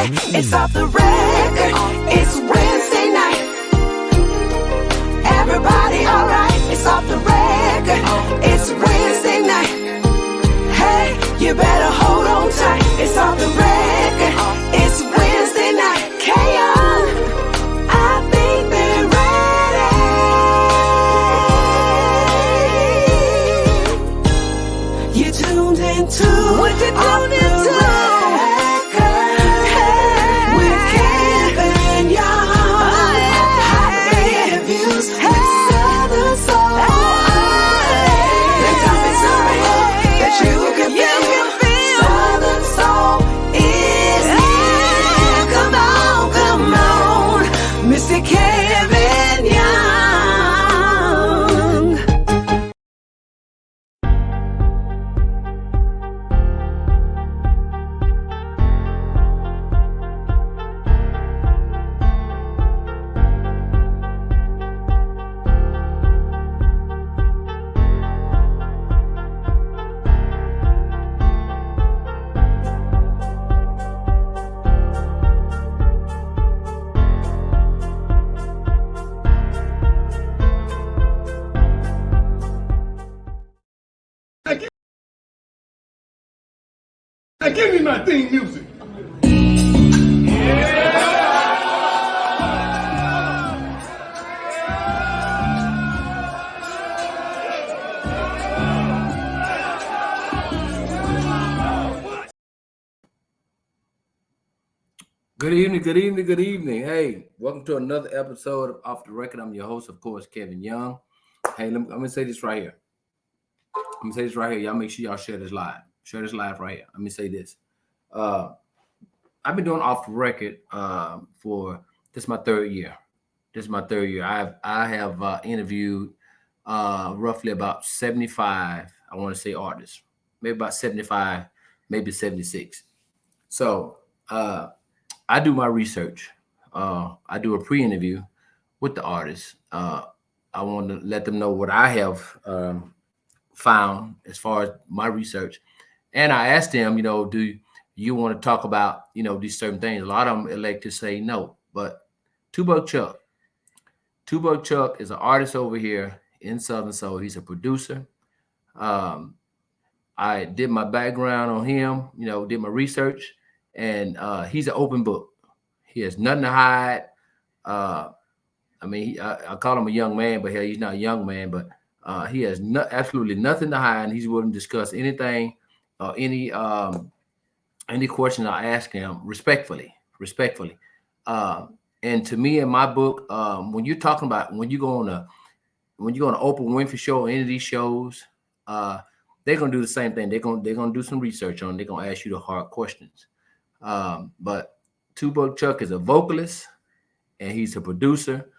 It's off the record. It's Wednesday night. Everybody alright? It's off the record. It's Wednesday night. Hey, you better hold on tight. It's off the record. It's Wednesday night. K-On, I think they're ready. You tuned into what you tuned into. Now give me my theme music. Good evening, good evening, good evening. Hey, welcome to another episode of Off the Record. I'm your host, of course, Kevin Young. Hey, I'm going to say this right here. Y'all make sure y'all share this live. Share this live right here. Let me say this. I've been doing Off the Record for this is my third year. I have interviewed roughly about 75, I want to say, artists. Maybe about 75, maybe 76. So I do my research. I do a pre-interview with the artist. I want to let them know what I have found as far as my research. And I asked them, do you want to talk about, these certain things? A lot of them elect to say no. But Two Buck Chuck is an artist over here in Southern Soul. He's a producer. I did my background on him, did my research, and he's an open book. He has nothing to hide. I call him a young man, but he's not a young man, but he has absolutely nothing to hide. And he's willing to discuss anything, any question I ask him respectfully. And to me, in my book, when you're talking about when you go on Oprah Winfrey show or any of these shows, they're gonna do the same thing. They're gonna do some research on it. They're gonna ask you the hard questions. But Two Buck Chuck is a vocalist and he's a producer,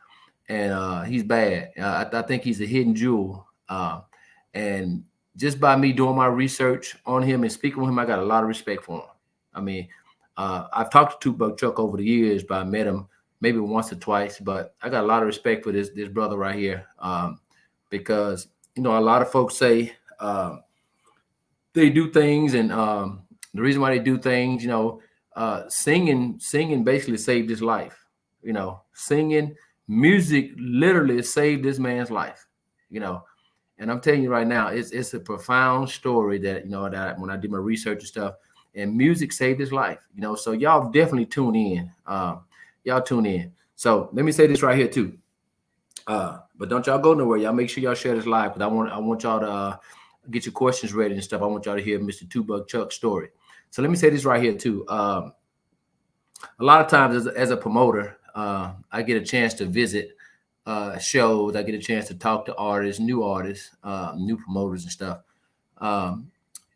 and he's bad. I think he's a hidden jewel. And just by me doing my research on him and speaking with him, I got a lot of respect for him. I mean, I've talked to Two Buck Chuck over the years, but I met him maybe once or twice. But I got a lot of respect for this brother right here, because a lot of folks say they do things, and the reason why they do things, singing basically saved his life. Singing, music literally saved this man's life. And I'm telling you right now, it's a profound story that that when I did my research and stuff, and music saved his life. So y'all definitely tune in. Y'all tune in. So let me say this right here too. But don't y'all go nowhere. Y'all make sure y'all share this live, because I want y'all to get your questions ready and stuff. I want y'all to hear Mr. Two Buck Chuck's story. So let me say this right here too. A lot of times as a promoter, I get a chance to visit shows. I get a chance to talk to artists, new promoters and stuff.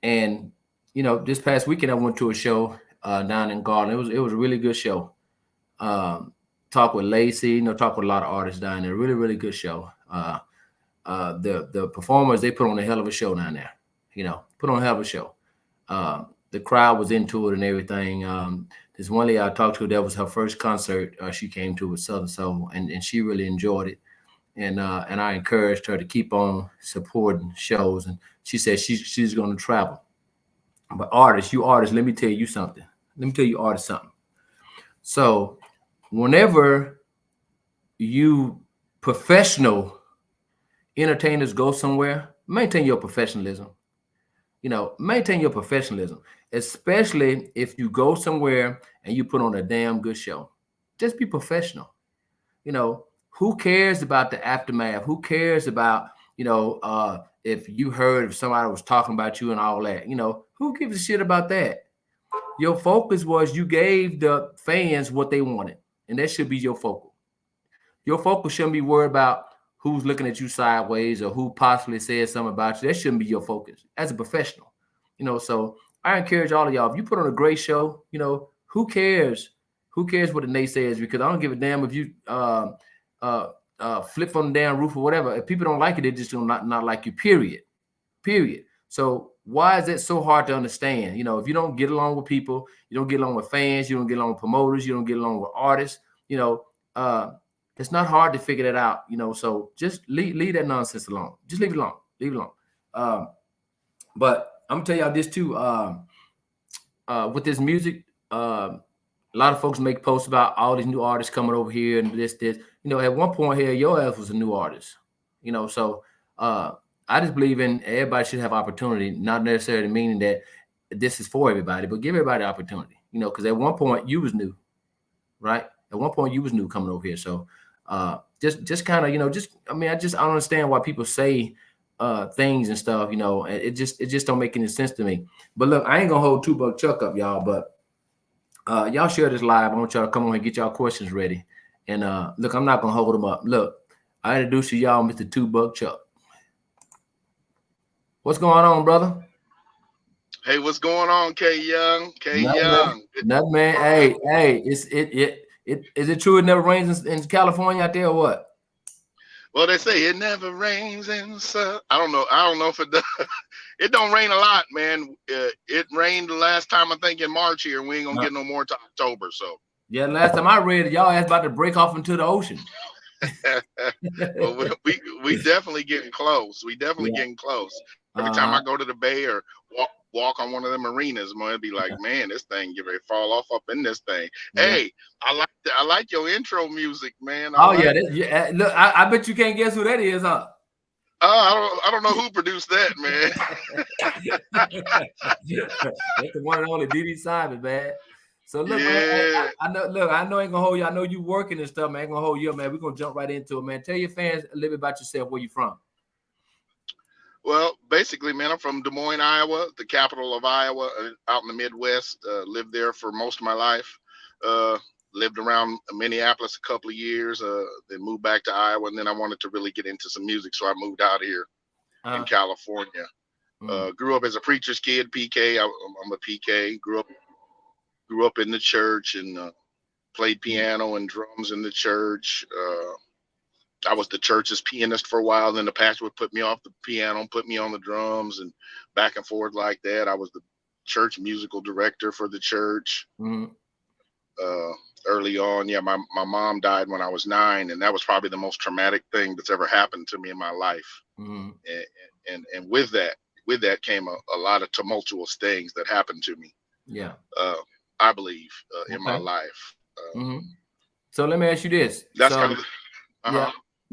And this past weekend I went to a show down in Garland. It was a really good show. Talk with Lacey, talk with a lot of artists down there. Really, really good show. The performers, they put on a hell of a show down there. Put on a hell of a show. The crowd was into it and everything. This one lady I talked to, that was her first concert she came to with Southern Soul, and she really enjoyed it. And I encouraged her to keep on supporting shows. And she said she's going to travel. But artists, let me tell you something. So whenever you professional entertainers go somewhere, maintain your professionalism. Maintain your professionalism, especially if you go somewhere and you put on a damn good show. Just be professional. Who cares about the aftermath? Who cares about, if you heard if somebody was talking about you and all that? Who gives a shit about that? Your focus was you gave the fans what they wanted, and that should be your focus. Your focus shouldn't be worried about who's looking at you sideways or who possibly said something about you. That shouldn't be your focus as a professional. So I encourage all of y'all, if you put on a great show, who cares? Who cares what the naysayers? Because I don't give a damn if you flip from the damn roof or whatever. If people don't like it, they just do not like you, period. So why is that so hard to understand? If you don't get along with people, you don't get along with fans, you don't get along with promoters, you don't get along with artists, it's not hard to figure that out, so just leave that nonsense alone. Just leave it alone. Leave it alone. But I'm gonna tell y'all this too. With this music, a lot of folks make posts about all these new artists coming over here and this. At one point here, your ass was a new artist. So I just believe in everybody should have opportunity, not necessarily meaning that this is for everybody, but give everybody opportunity. Because at one point you was new, right? At one point you was new coming over here. So just kind of, I don't understand why people say things and stuff, it just don't make any sense to me. But look, I ain't gonna hold $2 Chuck up, y'all, but y'all share this live. I want y'all to come on and get y'all questions ready. And look, I'm not gonna hold them up. Look, I introduce to y'all Mr. $2 Chuck. What's going on, brother? Hey, what's going on, K Young? Nothing, man. Hey, is it true it never rains in California out there or what? Well, they say it never rains in I don't know if it does. It don't rain a lot, man. It rained the last time, I think, in March here, and we ain't gonna get no more to October. So yeah, last time I read it, y'all asked about to break off into the ocean. Well, we definitely getting close. Getting close. Every time I go to the bay or walk on one of the marinas, man, it'd be like, man, this thing get ready to fall off up in this thing. Yeah. Hey, I like your intro music, man. Look, I bet you can't guess who that is, huh? I don't know who produced that, man. That's the one and only D.D. Simon, man. So look, man, I know I ain't gonna hold you. I know you working and stuff, man. I ain't gonna hold you up, man. We're gonna jump right into it, man. Tell your fans a little bit about yourself, where you from. Well, basically, man, I'm from Des Moines, Iowa, the capital of Iowa, out in the Midwest. Lived there for most of my life. Lived around Minneapolis a couple of years, then moved back to Iowa, and then I wanted to really get into some music, so I moved out here in California. Grew up as a preacher's kid, PK. I'm a PK. Grew up in the church and played piano and drums in the church. I was the church's pianist for a while. Then the pastor would put me off the piano and put me on the drums and back and forth like that. I was the church musical director for the church. Early on, my mom died when I was 9, and that was probably the most traumatic thing that's ever happened to me in my life. And with that came a lot of tumultuous things that happened to me. I believe in my life. So let me ask you this. That's kind of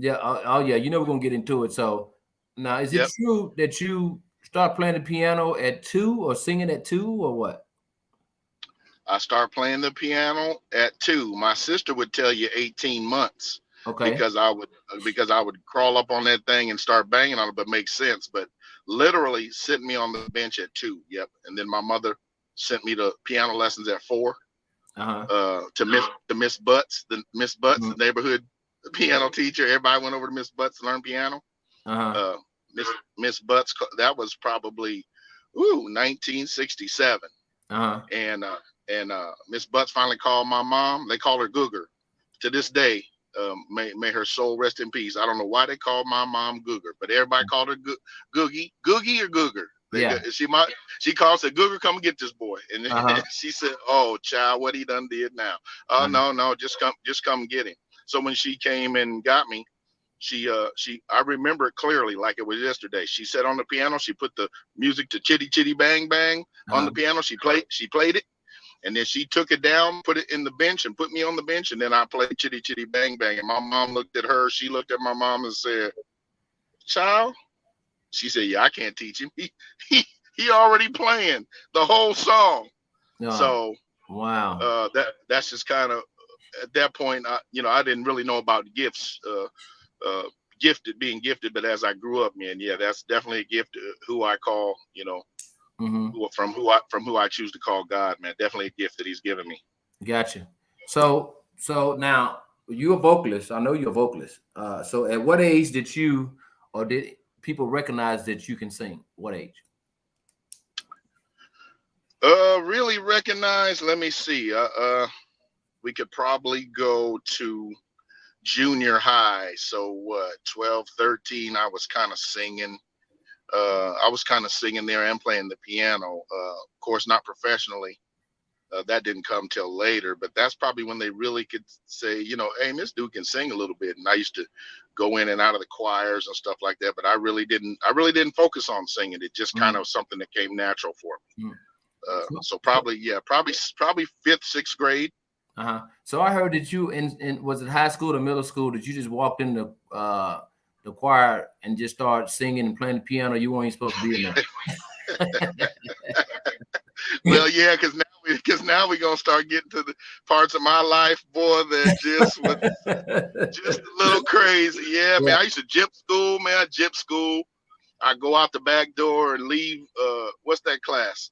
we're gonna get into it. So now, is it true that you start playing the piano at 2 or singing at 2 or what? I started playing the piano at 2. My sister would tell you 18 months. Okay. Because I would crawl up on that thing and start banging on it, but make sense. But literally sitting me on the bench at 2. Yep. And then my mother sent me to piano lessons at 4. To Miss Butts, the neighborhood piano teacher. Everybody went over to Miss Butts to learn piano. Miss Butts, that was probably 1967. And Miss Butts finally called my mom. They call her Googer. To this day, may her soul rest in peace. I don't know why they called my mom Googer, but everybody called her Googie or Googer. She called, said, Googer, come and get this boy. And she said, oh, child, what he done did now? No, just come get him. So when she came and got me, I remember it clearly like it was yesterday. She sat on the piano. She put the music to Chitty Chitty Bang Bang on the piano. She played it. And then she took it down, put it in the bench, and put me on the bench. And then I played Chitty Chitty Bang Bang. And my mom looked at her. She looked at my mom and said, "Child," she said, "Yeah, I can't teach him. He already playing the whole song." So wow. That's just kind of at that point. I didn't really know about gifts, being gifted. But as I grew up, man, yeah, that's definitely a gift. Who I call, from who I choose to call God, man. Definitely a gift that He's given me. Gotcha. So now you're a vocalist. I know you're a vocalist. So at what age did people recognize that you can sing? What age? Really recognize. Let me see. We could probably go to junior high. So what? 12, 13. I was kind of singing. There and playing the piano. Of course, not professionally. That didn't come till later, but that's probably when they really could say, hey, this dude can sing a little bit. And I used to go in and out of the choirs and stuff like that, but I really didn't focus on singing. It just kind of something that came natural for me. So probably 5th, 6th grade. So I heard that you was it high school or middle school that you just walked in the choir and just started singing and playing the piano? You weren't supposed to be in there. Well, yeah, because now we're gonna start getting to the parts of my life, boy, that just a little crazy. Yeah, man, I used to gyp school. I go out the back door and leave. What's that class?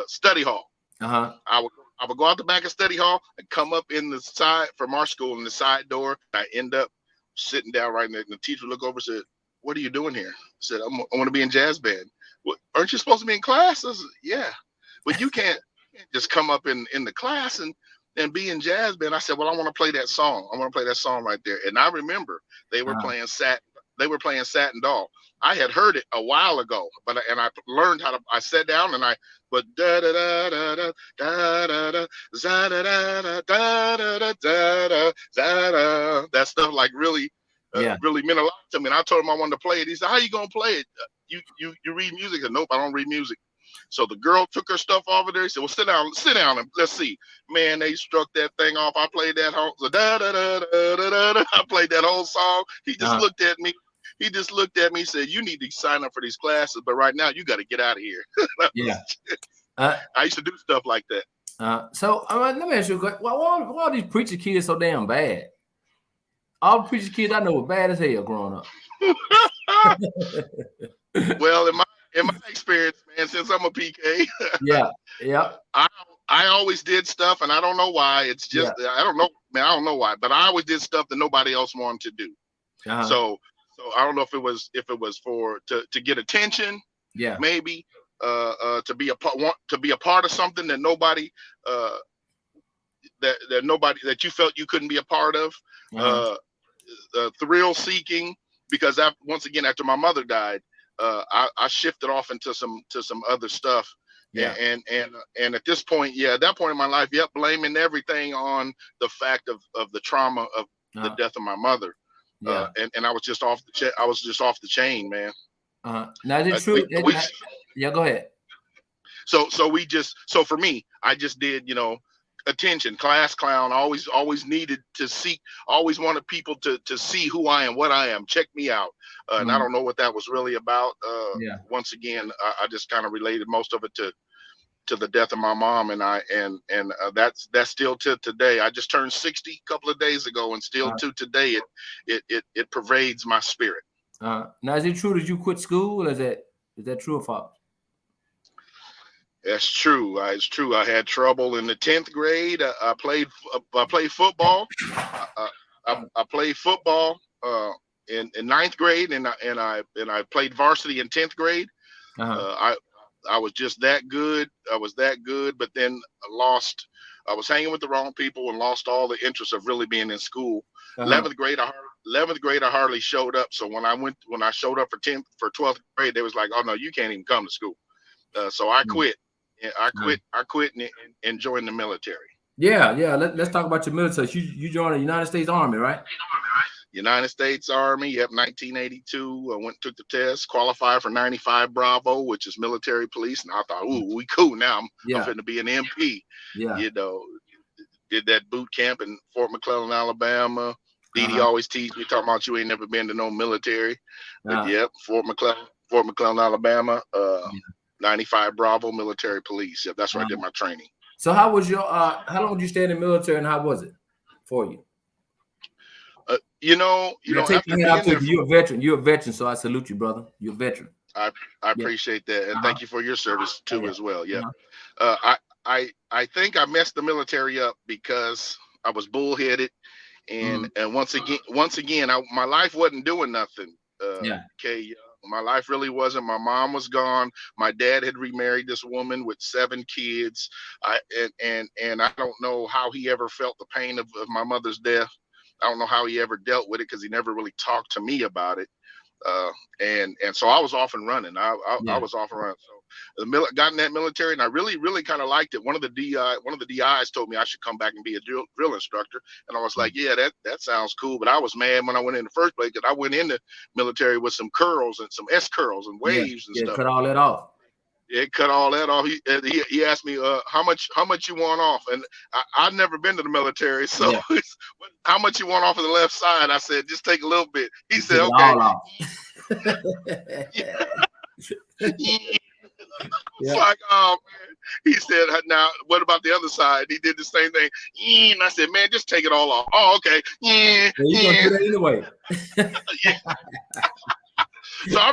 Study hall. I would go out the back of study hall and come up in the side from our school in the side door. I end up sitting down right there, and the teacher would look over and said, "What are you doing here?" I said, "I want to be in jazz band." "Well, aren't you supposed to be in class?" I said, "Yeah." "But you can't just come up in the class and be in jazz band." I said, "Well, I want to play that song. I want to play that song right there." And I remember they were playing Satin Doll. I had heard it a while ago, but I learned how to. I sat down and but da da da da da da da da da da da da da da. That stuff like really meant a lot to me. And I told him I wanted to play it. He said, "How you gonna play it? You read music?" I said, "Nope, I don't read music." So the girl took her stuff over there. He said, "Well, sit down, and let's see." Man, they struck that thing off. I played that whole I played that whole song. He just looked at me. He said, "You need to sign up for these classes, but right now you got to get out of here." Yeah. I used to do stuff like that. So let me ask you, why all these preacher kids so damn bad? All the preacher kids I know were bad as hell growing up. Well, in my experience, man, since I'm a PK, I always did stuff, and I don't know why. It's just I don't know, man. I don't know why, but I always did stuff that nobody else wanted to do. So I don't know if it was for to get attention, maybe to be a part of something that nobody that you felt you couldn't be a part of, thrill seeking, because once again after my mother died, I shifted off into some other stuff. And at this point, at that point in my life, blaming everything on the fact of the trauma of the death of my mother. And I was just off the chain, man. Now is it true? Go ahead. So for me, I just did, attention, class clown, always needed to seek, always wanted people to see who I am, what I am, check me out. And I don't know what that was really about. Once again, I just kind of related most of it to the death of my mom, and that's still to today. I just turned 60 a couple of days ago, and still to today it pervades my spirit. Now is it true that you quit school? Is that true or false? That's true. It's true. I had trouble in the 10th grade. I played football. I played football in 9th grade, and I played varsity in 10th grade. I was just that good. I was that good, but then I was hanging with the wrong people and lost all the interest of really being in school. 11th grade, I hardly showed up. So when I showed up for 12th grade, they was like, "Oh no, you can't even come to school." So I quit. I quit and joined the military. Let's talk about your military. You joined the United States Army, right? United States Army. Yep, 1982. I went and took the test, qualified for 95 Bravo, which is military police. And I thought, ooh, we cool now. I'm finna be an MP. Yeah. You know, did that boot camp in Fort McClellan, Alabama. Dee always teased me talking about you ain't never been to no military. But yep, Fort McClellan, Alabama. 95 Bravo military police. Yep, that's where I did my training. So how was your how long did you stay in the military, and how was it for you? You know, after you're a veteran. You're a veteran, so I salute you, brother. You're a veteran. I appreciate that, and thank you for your service too as well. Yeah, I think I messed the military up because I was bullheaded, and once again, my life wasn't doing nothing. Okay, my life really wasn't. My mom was gone. My dad had remarried this woman with 7 kids. And I don't know how he ever felt the pain of my mother's death. I don't know how he ever dealt with it because he never really talked to me about it. And so I was off and running. I was off and running. So got in that military, and I really, really kind of liked it. One of the DIs told me I should come back and be a drill instructor, and I was like, yeah, that sounds cool. But I was mad when I went in the first place because I went in the military with some curls and some S curls and waves and stuff. Cut all that off. It cut all that off. He asked me how much you want off, and I've never been to the military, so how much you want off of the left side? I said just take a little bit. He said okay. It's like, oh man. He said, now what about the other side? He did the same thing. And I said, man, just take it all off. Oh, okay. You gonna do that anyway. So I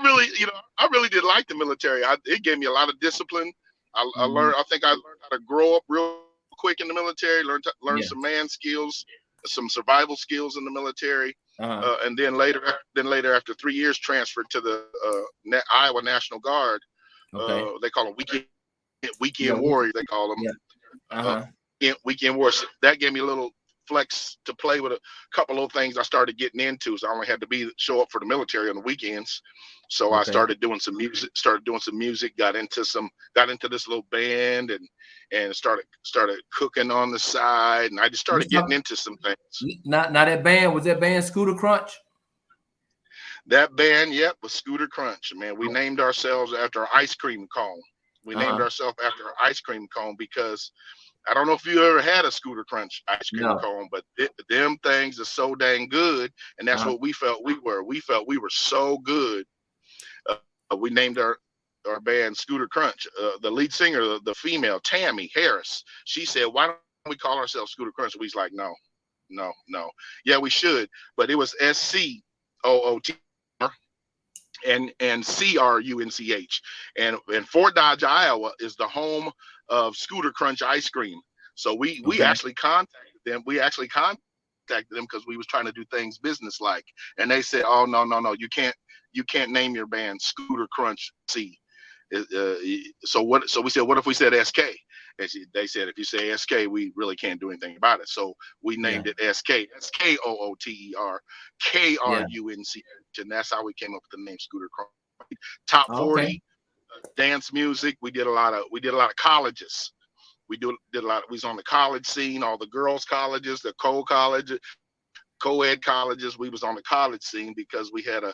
really did like the military. It gave me a lot of discipline. I learned. I think I learned how to grow up real quick in the military. Learn some man skills, some survival skills in the military, and then later, after 3 years, transferred to the Iowa National Guard. Okay. They call them weekend warriors. They call them weekend warriors. That gave me a little flex to play with a couple of things I started getting into. So I only had to show up for the military on the weekends. So I started doing some music, got into this little band and started cooking on the side. And I just started getting into some things. Now that band, was that band Scooter Crunch? That band, yep, was Scooter Crunch. Man, we named ourselves after our ice cream cone. We named ourselves after our ice cream cone because I don't know if you ever had a Scooter Crunch ice cream cone, but them things are so dang good, and that's what we felt we were. We felt we were so good. We named our band Scooter Crunch. The lead singer, the female, Tammy Harris, she said, why don't we call ourselves Scooter Crunch? And we was like, no. Yeah, we should. But it was SCOOT and CRUNCH. And Fort Dodge, Iowa is the home of Scooter Crunch ice cream. So we actually contacted them. We actually contacted them because we was trying to do things business like. And they said, oh, no, you can't name your band Scooter Crunch C. So we said, what if we said SK? They said, if you say SK, we really can't do anything about it. So we named it SK, SKOOTER, KRUNCH, and that's how we came up with the name Scooter Crunch. Top 40 dance music. We did a lot of colleges. We was on the college scene, all the girls' colleges, the co-ed colleges. We was on the college scene because we had a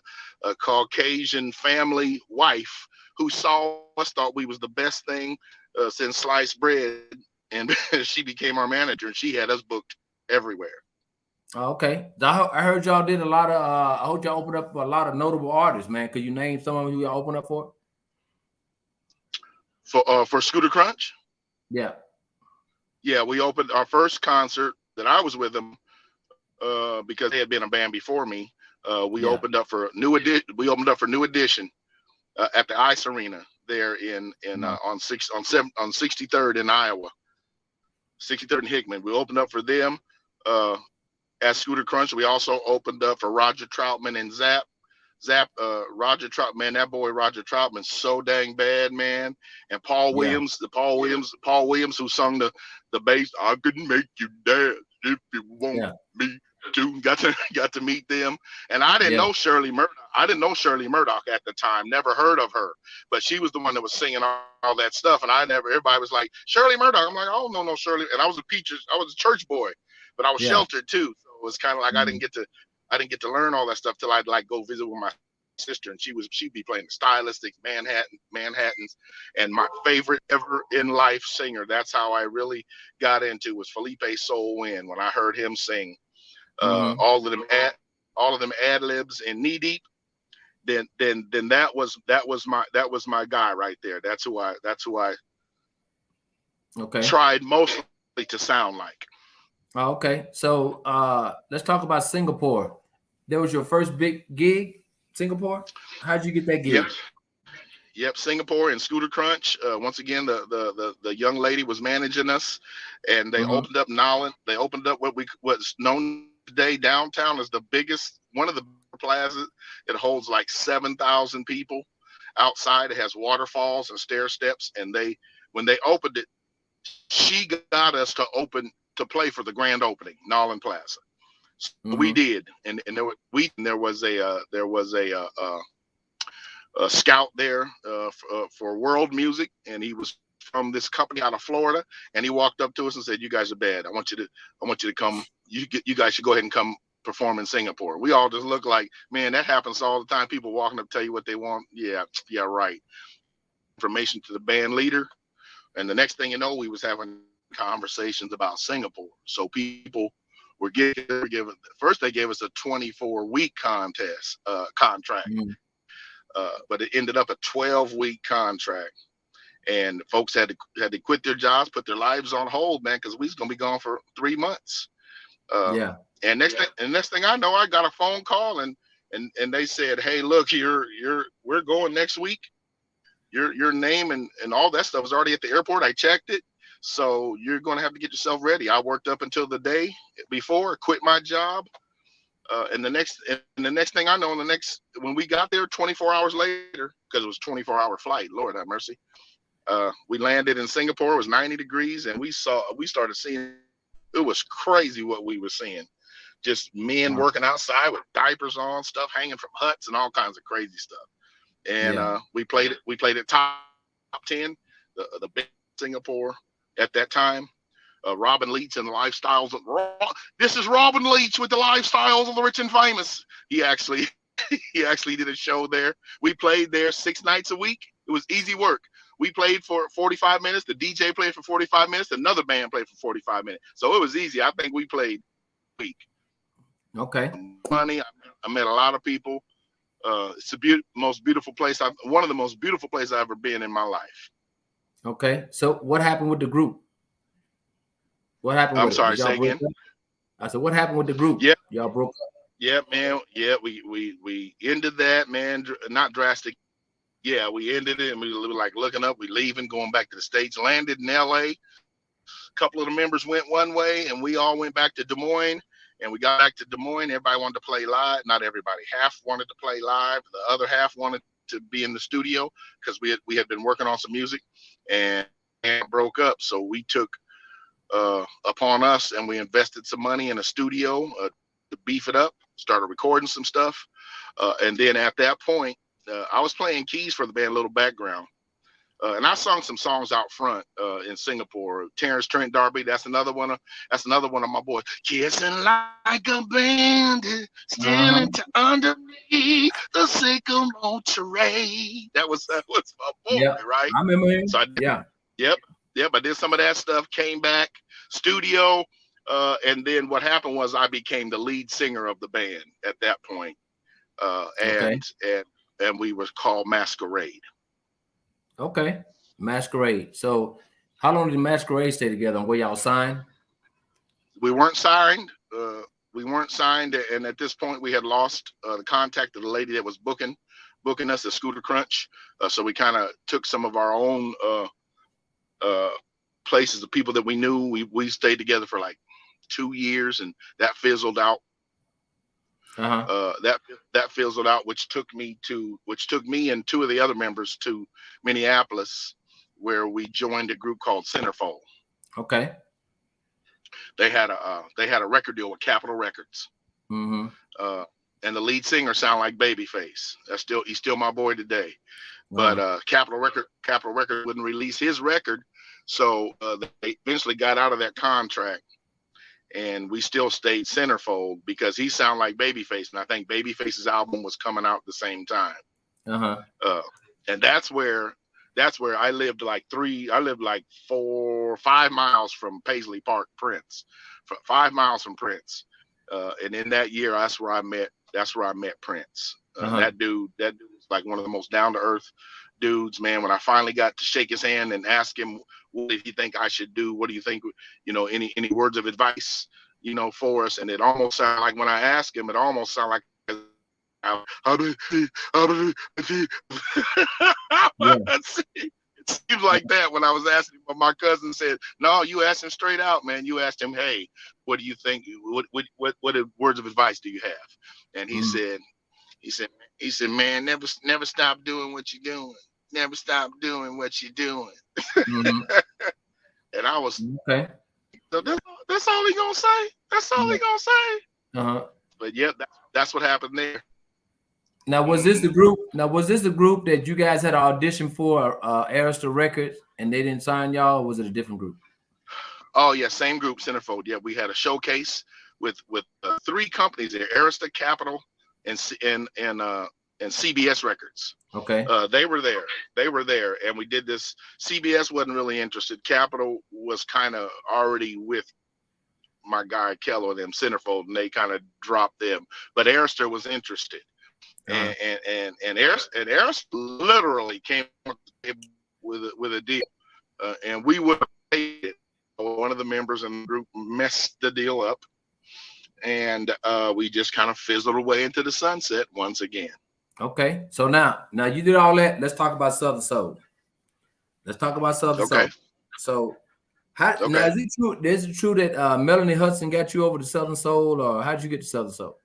Caucasian family wife who saw us, thought we was the best thing since sliced bread, and she became our manager, and she had us booked everywhere. Okay, I heard y'all did a lot of. I hope y'all opened up for a lot of notable artists, man. Could you name some of them who y'all opened up for? For Scooter Crunch? Yeah, we opened our first concert that I was with them because they had been a band before me. We opened up for New Edition. We opened up for New Edition at the Ice Arena there on 63rd in Iowa, 63rd and Hickman. We opened up for them at Scooter Crunch. We also opened up for Roger Troutman and Zap. Roger Troutman, man, that boy Roger Troutman's so dang bad, man. And Paul Williams, Paul Williams who sung the bass, I couldn't make you dance if you want me to. Got to meet them. And I didn't know Shirley Murdoch. I didn't know Shirley Murdoch at the time, never heard of her, but she was the one that was singing all that stuff. And everybody was like, Shirley Murdoch. I'm like, oh, no, Shirley. And I was a church boy, but I was sheltered too. So it was kind of like I didn't get to I didn't get to learn all that stuff till I'd like go visit with my sister, and she'd be playing the Stylistics, Manhattans, and my favorite ever in life singer. That's how I really got into was Felipe Soul Wind. When I heard him sing all of them ad libs in Knee Deep, then that was my guy right there. That's who I tried mostly to sound like. Okay, so let's talk about Singapore. That was your first big gig, Singapore? How'd you get that gig? Yep, Singapore and Scooter Crunch. Once again, the young lady was managing us, and they opened up Nollan. They opened up what's known today downtown as one of the plazas. It holds like 7,000 people outside. It has waterfalls and stair steps, and when they opened it, she got us to play for the grand opening, Nollan Plaza. So we did, and there was a scout there for world music, and he was from this company out of Florida, and he walked up to us and said, "You guys are bad. I want you to come. You guys should go ahead and come perform in Singapore." We all just look like, man, that happens all the time. People walking up tell you what they want. Yeah, right. Information to the band leader, and the next thing you know, we was having conversations about Singapore. So people were given. First, they gave us a 24-week contract, but it ended up a 12-week contract, and folks had to quit their jobs, put their lives on hold, man, because we was gonna be gone for 3 months. And next thing I know, I got a phone call, and they said, "Hey, look, we're going next week. Your name and all that stuff was already at the airport. I checked it. So you're going to have to get yourself ready." I worked up until the day before, quit my job. And the next thing I know, when we got there 24 hours later, because it was a 24-hour flight, Lord have mercy, we landed in Singapore. It was 90 degrees, and we started seeing, it was crazy what we were seeing. Just men working outside with diapers on, stuff hanging from huts, and all kinds of crazy stuff. And we played at top 10, the big Singapore at that time. Robin Leach and the Lifestyles of this is Robin Leach with the Lifestyles of the Rich and Famous. He actually did a show there. We played there 6 nights a week. It was easy work. We played for 45 minutes. The DJ played for 45 minutes. Another band played for 45 minutes. So it was easy. I think we played a week. Okay. Money. I met a lot of people. It's one of the most beautiful places I've ever been in my life. Okay. So what happened with the group? What happened? I'm sorry, say again. I said, what happened with the group? Yeah. Y'all broke up. Yeah, man. Yeah, we ended that, man. Not drastic. Yeah, we ended it, and we were like looking up, we leaving, going back to the States, landed in LA. A couple of the members went one way, and we all went back to Des Moines. And we got back to Des Moines. Everybody wanted to play live. Not everybody. Half wanted to play live. The other half wanted to be in the studio because we had been working on some music, and broke up. So we took upon us, and we invested some money in a studio to beef it up. Started recording some stuff, and then at that point, I was playing keys for the band. A little background. And I sung some songs out front in Singapore. Terrence Trent D'Arby, that's another one of my boys. Kissing like a bandit, stealing to underneath the sycamore tree. That was my boy, right? I remember him. So Yep. I did some of that stuff. Came back, studio, and then what happened was I became the lead singer of the band at that point, and we were called Masquerade. Okay, Masquerade. So how long did Masquerade stay together, and were y'all signed? We weren't signed. And at this point we had lost the contact of the lady that was booking us at Scooter Crunch. So we kind of took some of our own places, the people that we knew. We stayed together for like 2 years, and that fizzled out. That fizzled out, which took me and 2 of the other members to Minneapolis, where we joined a group called Centerfold. Okay. They had a record deal with Capitol Records. And the lead singer sounded like Babyface. He's still my boy today. Wow. But Capitol Record wouldn't release his record, so they eventually got out of that contract. and we still stayed centerfold because he sounded like Babyface, and I think Babyface's album was coming out at the same time. And that's where I lived like 5 miles from Paisley Park, Prince, 5 miles from Prince. And in that year, that's where I met Prince. That dude was like one of the most down to earth dudes, man. When I finally got to shake his hand and ask him, what did he think I should do? What do you think, any words of advice, for us? And it almost sounded like when I asked him, it almost sounded like, it seems like that when I was asking, but my cousin said, no, you asked him straight out, man. You asked him, hey, what do you think? What words of advice do you have? And he said, man, never stop doing what you're doing. Never stop doing what you're doing. And I was, okay. So that's all he gonna say. That's all he gonna say. But yeah, that's what happened there. Now, was this the group? That you guys had an audition for, Arista Records, and they didn't sign y'all, or was it a different group? Oh yeah, same group, Centerfold. Yeah, we had a showcase with 3 companies there: Arista, Capitol, and CBS Records. Okay. They were there, and we did this. CBS wasn't really interested. Capitol was kind of already with my guy Kello and them, Centerfold, and they kind of dropped them. But Arista was interested. And Arista literally came with a deal, and we would have paid it. One of the members in the group messed the deal up, and we just kind of fizzled away into the sunset once again. Okay, so now you did all that. Let's talk about Southern Soul. Soul. So, now is it true? Is it true that Melanie Hudson got you over to Southern Soul, or how'd you get to Southern Soul?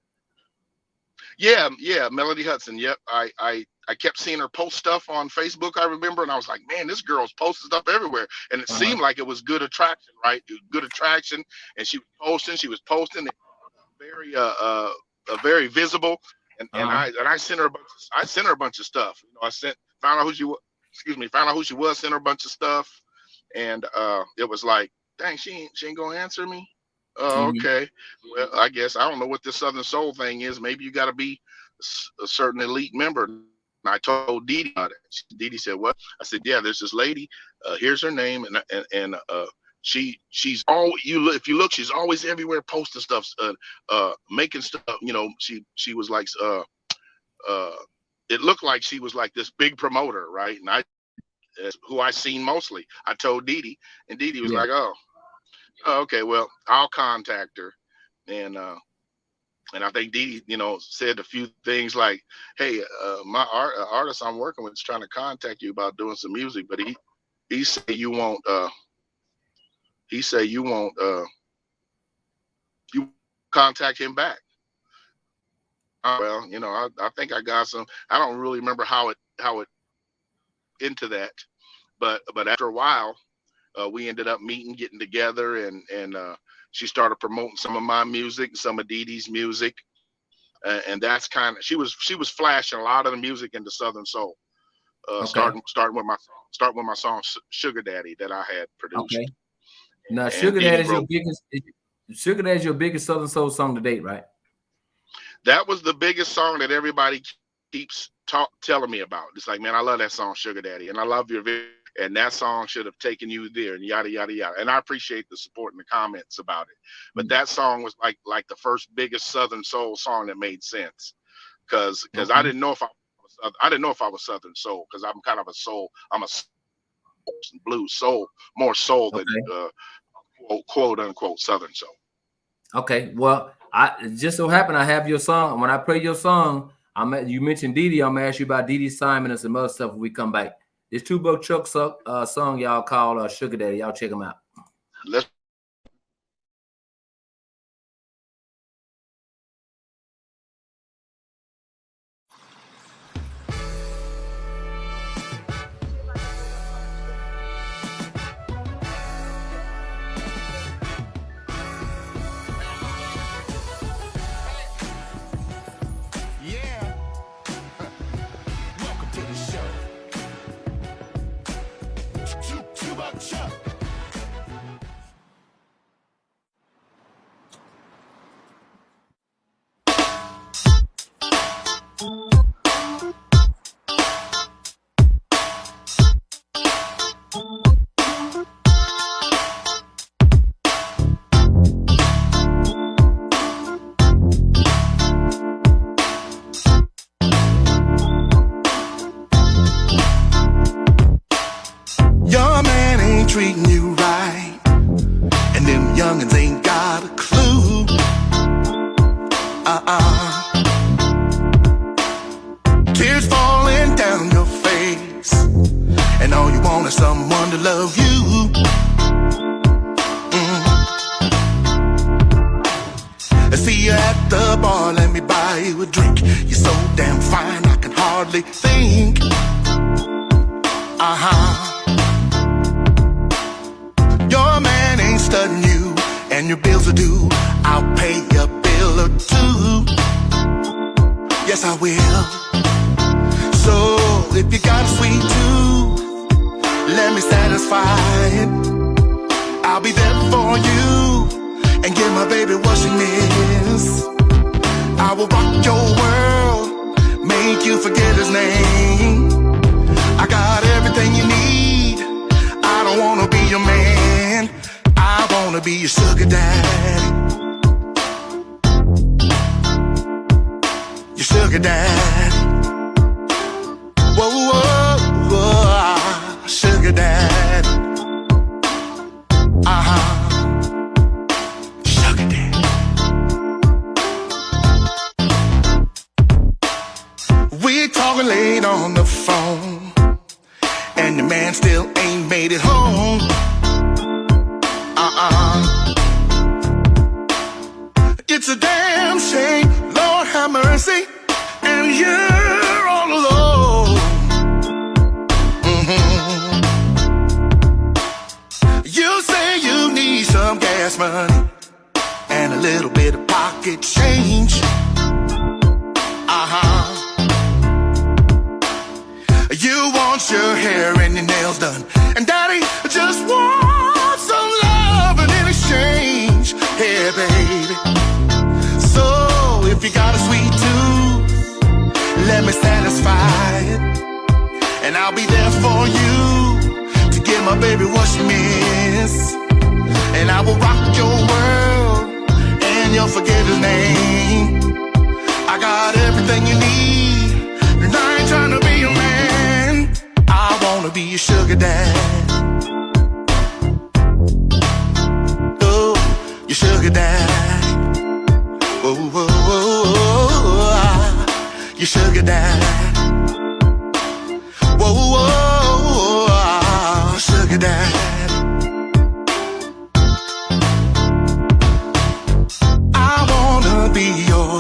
Yeah, Melody Hudson. Yep, I kept seeing her post stuff on Facebook, I remember, and I was like, man, this girl's posting stuff everywhere, and it seemed like it was good attraction, right? Good attraction, and she was posting, very visible, and I sent her a bunch of stuff. Found out who she was, sent her a bunch of stuff, and it was like, dang, she ain't gonna answer me. Oh, okay. Well, I guess I don't know what this Southern Soul thing is. Maybe you got to be a certain elite member. And I told Dee about it. Dee said, "What?" I said, "Yeah, there's this lady. Here's her name, and she's all if you look, she's always everywhere posting stuff, making stuff. She was like, it looked like she was like this big promoter, right? And who I seen mostly. I told Dee, and Dee was like, oh, okay, well, I'll contact her. And I think Dee, said a few things like, hey, my artist I'm working with is trying to contact you about doing some music, but he said you won't you contact him back. Well, I think I got some. I don't really remember how it into that, but after a while, we ended up getting together, and she started promoting some of my music, some of Dee Dee's music, and that's kind of she was flashing a lot of the music into Southern Soul. Starting with my song Sugar Daddy that I had produced. Okay. Now Sugar Daddy is your biggest Southern Soul song to date, right? That was the biggest song that everybody keeps telling me about. It's like, man, I love that song Sugar Daddy, and I love your video, and that song should have taken you there, and yada yada yada. And I appreciate the support and the comments about it. But that song was like the first biggest Southern Soul song that made sense, because I didn't know if I was Southern Soul, because I'm kind of a soul. I'm a blues soul, more soul than quote unquote Southern Soul. Okay, well, it just so happened I have your song. When I play your song, you mentioned Dee Dee. I'm gonna ask you about Dee Dee Simon and some other stuff when we come back. This Two Buck Chuck song y'all call Sugar Daddy. Y'all check them out. Let's. treating you right, and them youngins ain't got a clue. Tears falling down your face, and all you want is someone to love you. I see you at the bar, let me buy you a drink. You're so damn fine, I can hardly think. Your man ain't studying you, and your bills are due. I'll pay a bill or two. Yes, I will. So if you got a sweet tooth, let me satisfy it. I'll be there for you and give my baby what she miss. I will rock your world, make you forget his name. I got everything you need. I don't wanna be your man, I wanna be your sugar daddy. Your sugar daddy. Whoa, whoa, whoa, sugar daddy. Sugar daddy. We're talking late on the phone, and the man still ain't made it home. It's a damn shame, Lord have mercy, and you're all alone. You say you need some gas money and a little bit of pocket change. You want your hair and your nails done, and daddy just wants some love in exchange. Hey, baby. So if you got a sweet tooth, let me satisfy it, and I'll be there for you to give my baby what she miss. And I will rock your world, and you'll forget his name. I got everything you need, and I ain't trying to be your man, I wanna be your sugar dad. Oh, your sugar dad. Whoa, whoa, whoa, whoa, your sugar dad. Whoa, whoa, whoa, sugar dad. I wanna be your,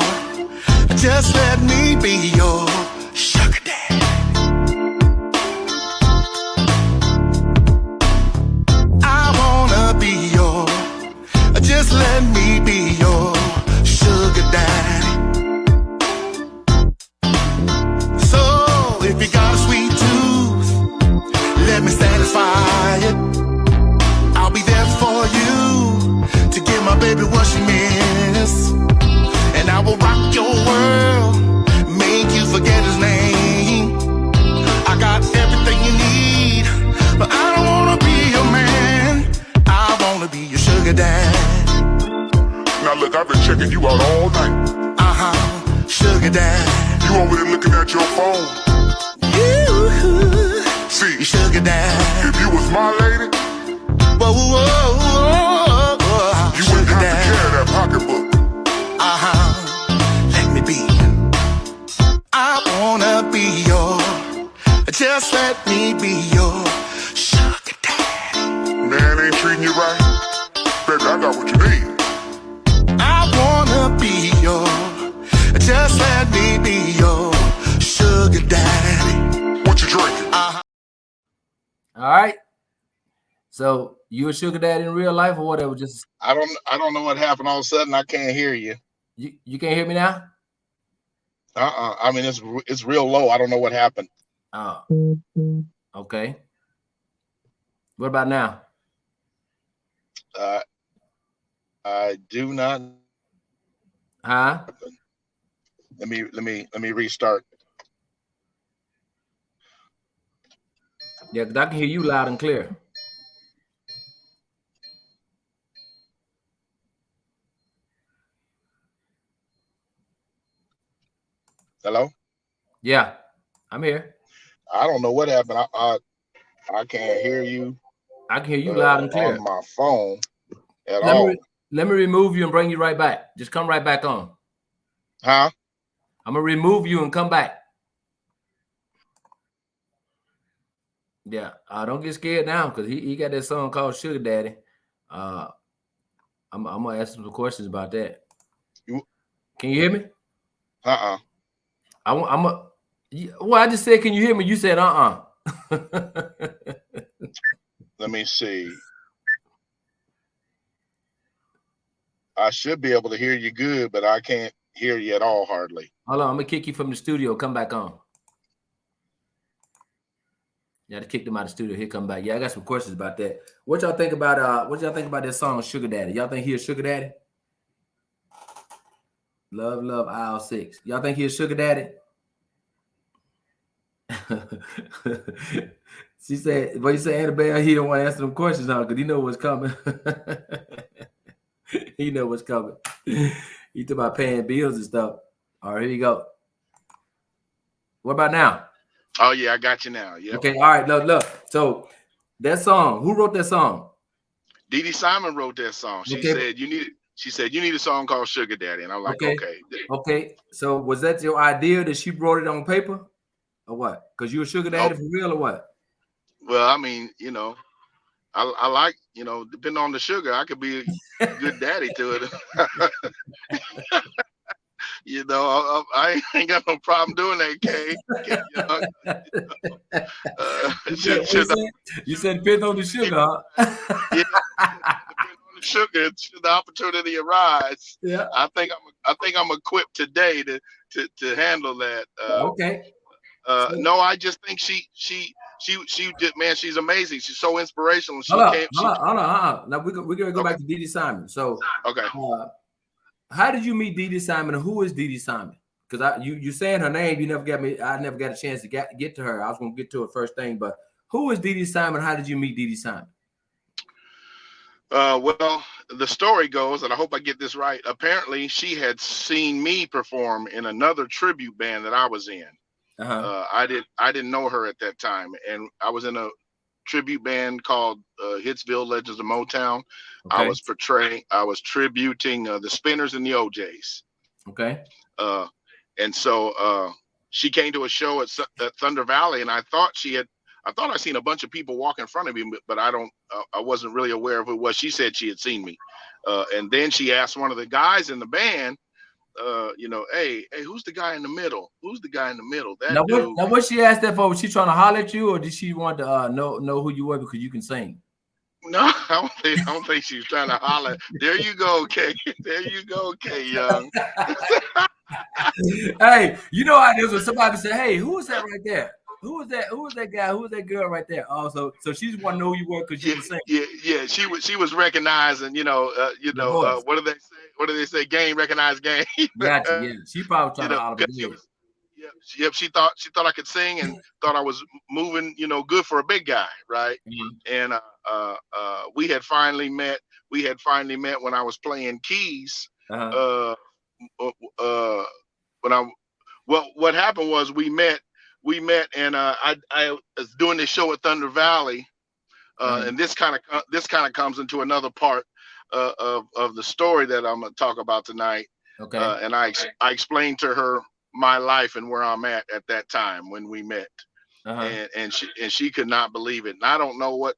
just let me be your sugar dad. I wanna be your, just let me be your sugar daddy. So if you got a sweet tooth, let me satisfy it. I'll be there for you to give my baby what she miss. And I will rock your world, make you forget his name. I got everything you need, but I don't wanna be your man, I wanna be your sugar dad. Now look, I've been checking you out all night. Sugar dad. You over there looking at your phone. You, See, your sugar dad. if you was my lady, Whoa, whoa, whoa, whoa, you wouldn't sugar have dad. to carry that pocketbook. Let me be. I wanna be your, just let me be your sugar daddy. Man ain't treating you right. Baby, I got what you need. I wanna be your, just let me be your sugar daddy. What you drinking? All right. So you a sugar daddy in real life or whatever? Just I don't know what happened. All of a sudden, I can't hear you. you can't hear me now? I mean, it's real low. I don't know what happened. Oh, okay. What about now? I do not. Huh? Let me restart. Yeah, 'cause I can hear you loud and clear. Hello? Yeah, I'm here. I don't know what happened. I can't hear you. I can hear you loud and clear. on my phone at Let all. me remove you and bring you right back. Just come right back on. Huh? I'm gonna remove you and come back. Yeah, don't get scared now because he got that song called Sugar Daddy. I'm gonna ask him some questions about that. Can you hear me? Well, I just said, can you hear me? You said let me see. I should be able to hear you good, but I can't hear you at all hardly. Hold on, I'm gonna kick you from the studio. Come back on. Yeah, I kicked him out of the studio. Here, come back. Yeah, I got some questions about that. What y'all think about that song Sugar Daddy? Y'all think he a sugar daddy? Love aisle 6. Y'all think he a sugar daddy? She said, but you say Annabelle, he don't want to answer them questions, huh? Because he know what's coming. He know what's coming. He talking about paying bills and stuff. All right, here you go. What about now? Oh yeah, I got you now. Yeah. Okay, all right. Look. So that song, who wrote that song? Dee Dee Simon wrote that song. She said you need a song called Sugar Daddy, and I'm like, okay. Okay. So was that your idea that she wrote it on paper, or what? Because you a sugar daddy for real, or what? Well, I mean, I like, depending on the sugar, I could be a good daddy to it. I ain't got no problem doing that, Kay. You said depend on the sugar, huh? Yeah, depending on the sugar, should the opportunity arise. Yeah. I think I'm equipped today to handle that. Okay. No, I just think she did, man. She's amazing. She's so inspirational. Hold on. Now we're gonna go back to Dee Dee Simon. So okay. How did you meet Dee Dee Simon, and who is Dee Dee Simon? Because you saying her name, you never got me. I never got a chance to get to her. I was gonna get to it first thing, but who is Dee Dee Simon? How did you meet Dee Dee Simon? Well, the story goes, and I hope I get this right. Apparently, she had seen me perform in another tribute band that I was in. I didn't know her at that time, and I was in a tribute band called Hitsville Legends of Motown. Okay. I was tributing the Spinners and the OJs. Okay. And so she came to a show at Thunder Valley, and I thought I seen a bunch of people walk in front of me, but I wasn't really aware of who it was. She said she had seen me, and then she asked one of the guys in the band, hey, who's the guy in the middle? Who's the guy in the middle? That dude. Now what she asked that for? Was she trying to holler at you, or did she want to know who you were because you can sing? No, I don't think she was trying to holler. There you go, Kay. There you go, Kay Young. Hey, you know how it is when somebody say, "Hey, who is that right there? Who is that? Who is that guy? Who is that girl right there?" Oh, so she just want to know who you were because you can sing. Yeah. She was recognizing, what do they say? What do they say? Game recognized game. Gotcha. Yeah, she probably trying to holler at you. Yep. She thought I could sing and thought I was moving, good for a big guy, right? Mm-hmm. And we had finally met. When I was playing keys. What happened was we met, and I was doing this show at Thunder Valley, and this kind of comes into another part of the story that I'm going to talk about tonight. Okay. And I explained to her my life and where I'm at that time when we met, and she could not believe it. And I don't know what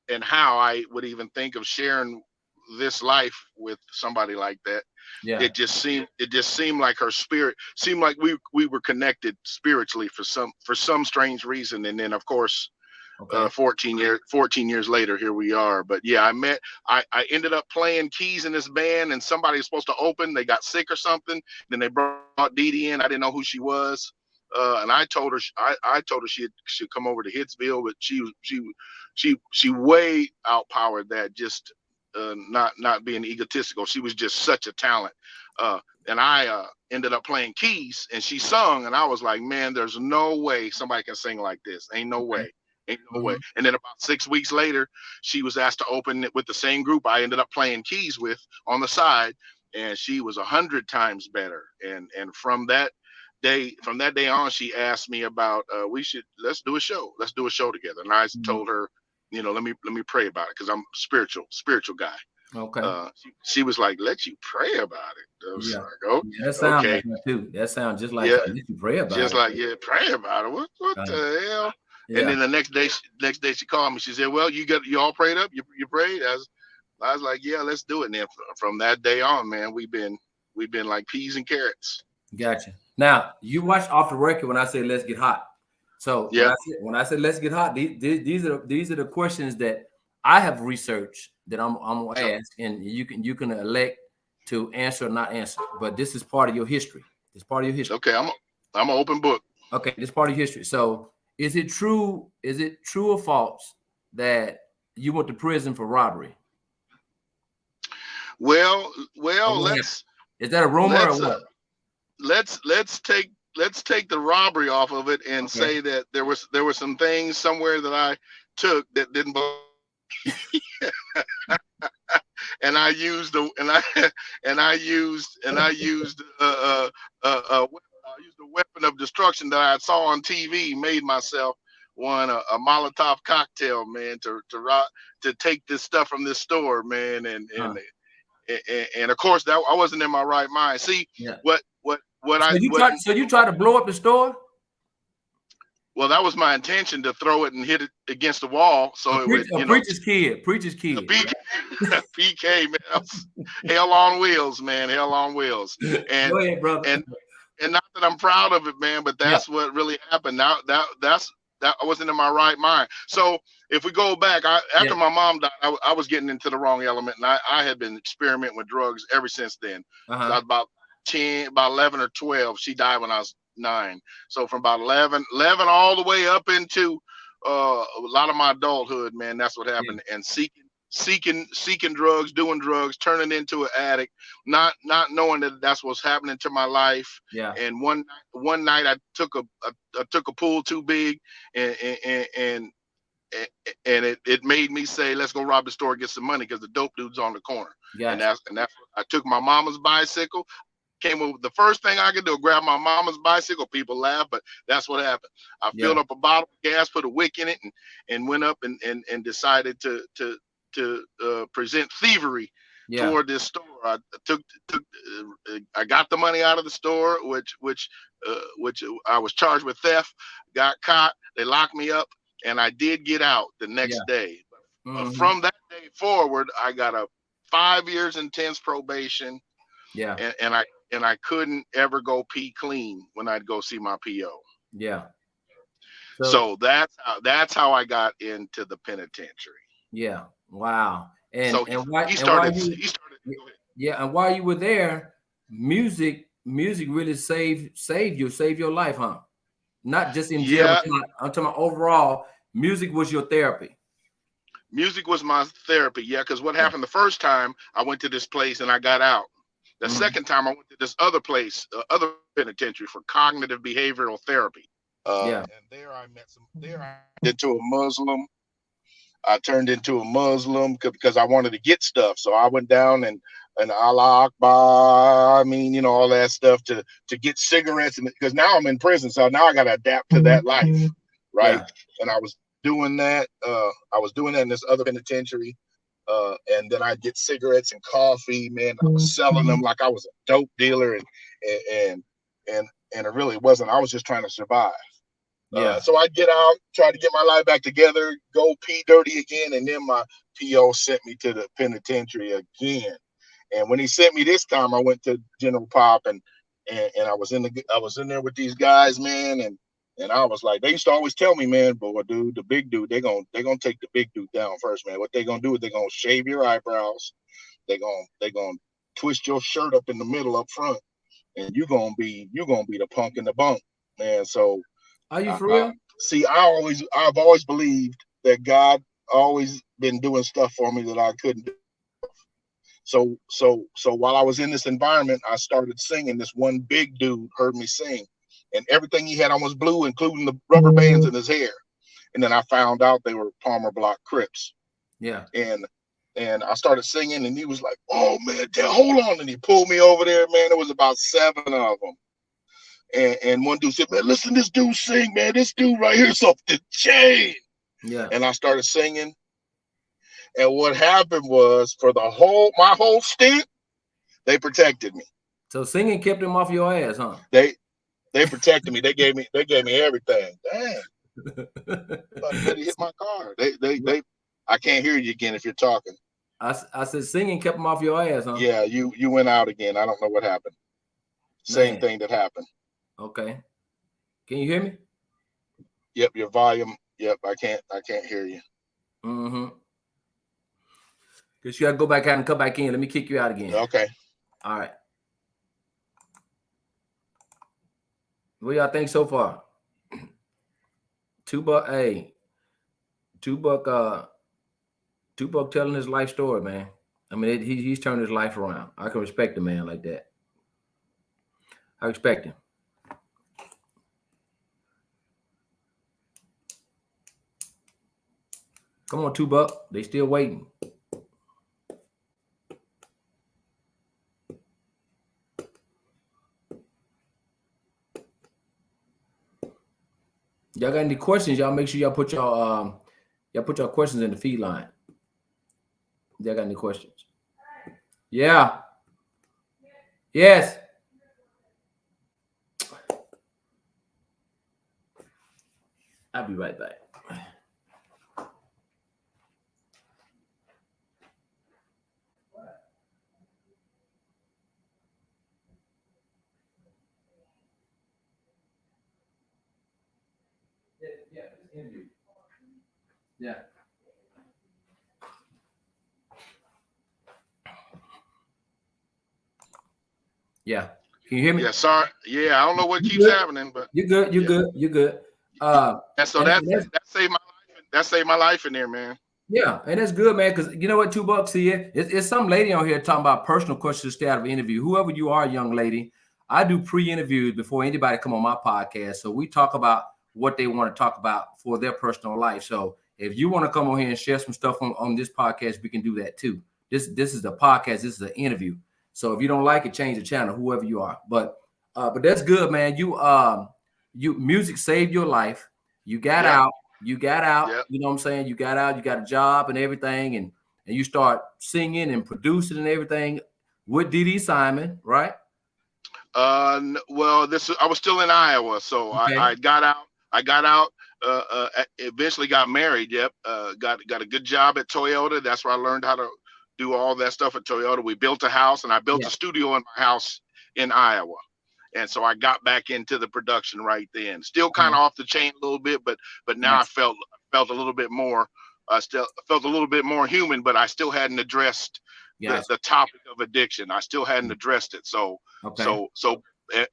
and how I would even think of sharing this life with somebody like that. Yeah. It just seemed like her spirit seemed like we were connected spiritually for some strange reason. And then of course, 14 years later, here we are. But yeah, I ended up playing keys in this band, and somebody was supposed to open. They got sick or something. Then they brought Dee Dee in. I didn't know who she was, and I told her she should come over to Hitsville, but she way outpowered that. Just not being egotistical. She was just such a talent. And I ended up playing keys, and she sung, and I was like, man, there's no way somebody can sing like this. Ain't no way. Ain't no way. And then about 6 weeks later, she was asked to open it with the same group I ended up playing keys with on the side, and she was 100 times better. And from that day on, she asked me about let's do a show together. And I told her, let me pray about it, because I'm spiritual guy. Okay. She was like, let you pray about it. I was Yeah. like, oh, Yeah, that sounds okay. like that too. That sounds just like Yeah. you can pray about Just it. like, yeah, pray about it. What the hell? Yeah. And then the next day she called me. She said, well, you all prayed up? You prayed? I was like, yeah, let's do it. And then from that day on, man, we've been like peas and carrots. Gotcha. Now, you watched Off the Record when I said let's get hot. So yeah, when I said let's get hot, these are the questions that I have researched that I'm gonna ask, and you can elect to answer or not answer. But this is part of your history. It's part of your history. Okay, I'm an open book. Okay, this part of your history. So is it true or false that you went to prison for robbery? Well, is that a rumor or what? Let's take the robbery off of it and say that there were some things somewhere that I took that didn't belong. and I used a weapon of destruction that I saw on TV. Made myself a Molotov cocktail, man, to take this stuff from this store, man, and of course that I wasn't in my right mind. See, So you tried to blow up the store? Well, that was my intention, to throw it and hit it against the wall. So Preacher's kid. PK, man. Hell on wheels, man. Hell on wheels. And go ahead, brother. And not that I'm proud of it, man, but that's what really happened. Now that I wasn't in my right mind. So if we go back, after my mom died, I was getting into the wrong element, and I had been experimenting with drugs ever since then. So I was about 11 or 12. She died when I was 9. So from about 11 all the way up into a lot of my adulthood, man, that's what happened. And seeking drugs, doing drugs, turning into an addict, not knowing that that's what's happening to my life. Yeah. And one night I took a pool too big, and it made me say, let's go rob the store, get some money, because the dope dude's on the corner. Yeah. And that's I took my mama's bicycle. Came up with the first thing I could do, grab my mama's bicycle. People laugh, but that's what happened. I filled up a bottle of gas, put a wick in it, and went up and decided to present thievery toward this store. I got the money out of the store, which I was charged with theft. Got caught. They locked me up, and I did get out the next day. From that day forward, I got a 5 years intense probation. Yeah. And I couldn't ever go pee clean when I'd go see my PO. Yeah. So that's how I got into the penitentiary. Yeah. Wow. And so he started. Yeah, and while you were there, music really saved your life, huh? Not just in jail. I'm talking about overall. Music was your therapy. Music was my therapy. Yeah, because what happened the first time I went to this place and I got out. The second time I went to this other place, other penitentiary, for cognitive behavioral therapy. And there I met I turned into a Muslim because I wanted to get stuff. So I went down and Allah Akbar, all that stuff to get cigarettes. And because now I'm in prison, so now I got to adapt to that life, right? Yeah. And I was doing that. In this other penitentiary. And then I'd get cigarettes and coffee, man. I was selling them like I was a dope dealer, and it really wasn't. I was just trying to survive. So I'd get out, try to get my life back together, go pee dirty again, and then my PO sent me to the penitentiary again. And when he sent me this time, I went to General Pop, and I was in there with these guys, man, and I was like, they used to always tell me, man, boy, dude, the big dude, they're gonna take the big dude down first, man. What they gonna do is they're gonna shave your eyebrows, they're gonna twist your shirt up in the middle up front, and you're gonna be the punk in the bunk, man. So are you for real? See, I've always believed that God always been doing stuff for me that I couldn't do. So while I was in this environment, I started singing. This one big dude heard me sing. And everything he had on was blue, including the rubber bands in his hair. And then I found out they were Palmer Block Crips. Yeah. And I started singing, and he was like, "Oh man, hold on!" And he pulled me over there, man. There was about 7 of them. And one dude said, "Man, listen to this dude sing, man. This dude right here is off the chain." Yeah. And I started singing, And what happened was for my whole stint, they protected me. So singing kept them off your ass, huh? They protected me. They gave me everything. Dang. About to hit my car. They I can't hear you again if you're talking. I said singing kept them off your ass, huh? Yeah, you went out again. I don't know what happened. Same thing that happened. Okay. Can you hear me? Yep, your volume. Yep, I can't hear you. Mm-hmm. Because you gotta go back out and come back in. Let me kick you out again. Okay. All right. What y'all think so far? Tupac telling his life story, man. I mean, he's turned his life around. I can respect a man like that. I respect him. Come on, Tupac. They still waiting. Y'all got any questions? Y'all make sure y'all put your questions in the feed line. Y'all got any questions? Yeah. Yes. I'll be right back. Yeah. Yeah. Can you hear me? Yeah, sorry. Yeah, I don't know what keeps happening, but you're good. You're good. You're good. And so that saved my life. That saved my life in there, man. Yeah, and that's good, man. Because you know what, $2 here. It's some lady on here talking about personal questions to stay out of an interview. Whoever you are, young lady, I do pre-interviews before anybody come on my podcast. So we talk about what they want to talk about for their personal life. So if you want to come on here and share some stuff on this podcast, we can do that too. This is the podcast. This is an interview. So if you don't like it, change the channel, whoever you are. But that's good, man. You music saved your life. You got out. You got out. Yep. You know what I'm saying? You got out. You got a job and everything, and you start singing and producing and everything with Dee Dee Simon, right? Well, I was still in Iowa, so okay. I got out. Eventually got married. Yep. Got a good job at Toyota. That's where I learned how to do all that stuff at Toyota. We built a house, and I built a studio in my house in Iowa. And so I got back into the production right then. Still kind of off the chain a little bit, but now I felt a little bit more. Still felt a little bit more human, but I still hadn't addressed the topic of addiction. I still hadn't addressed it. So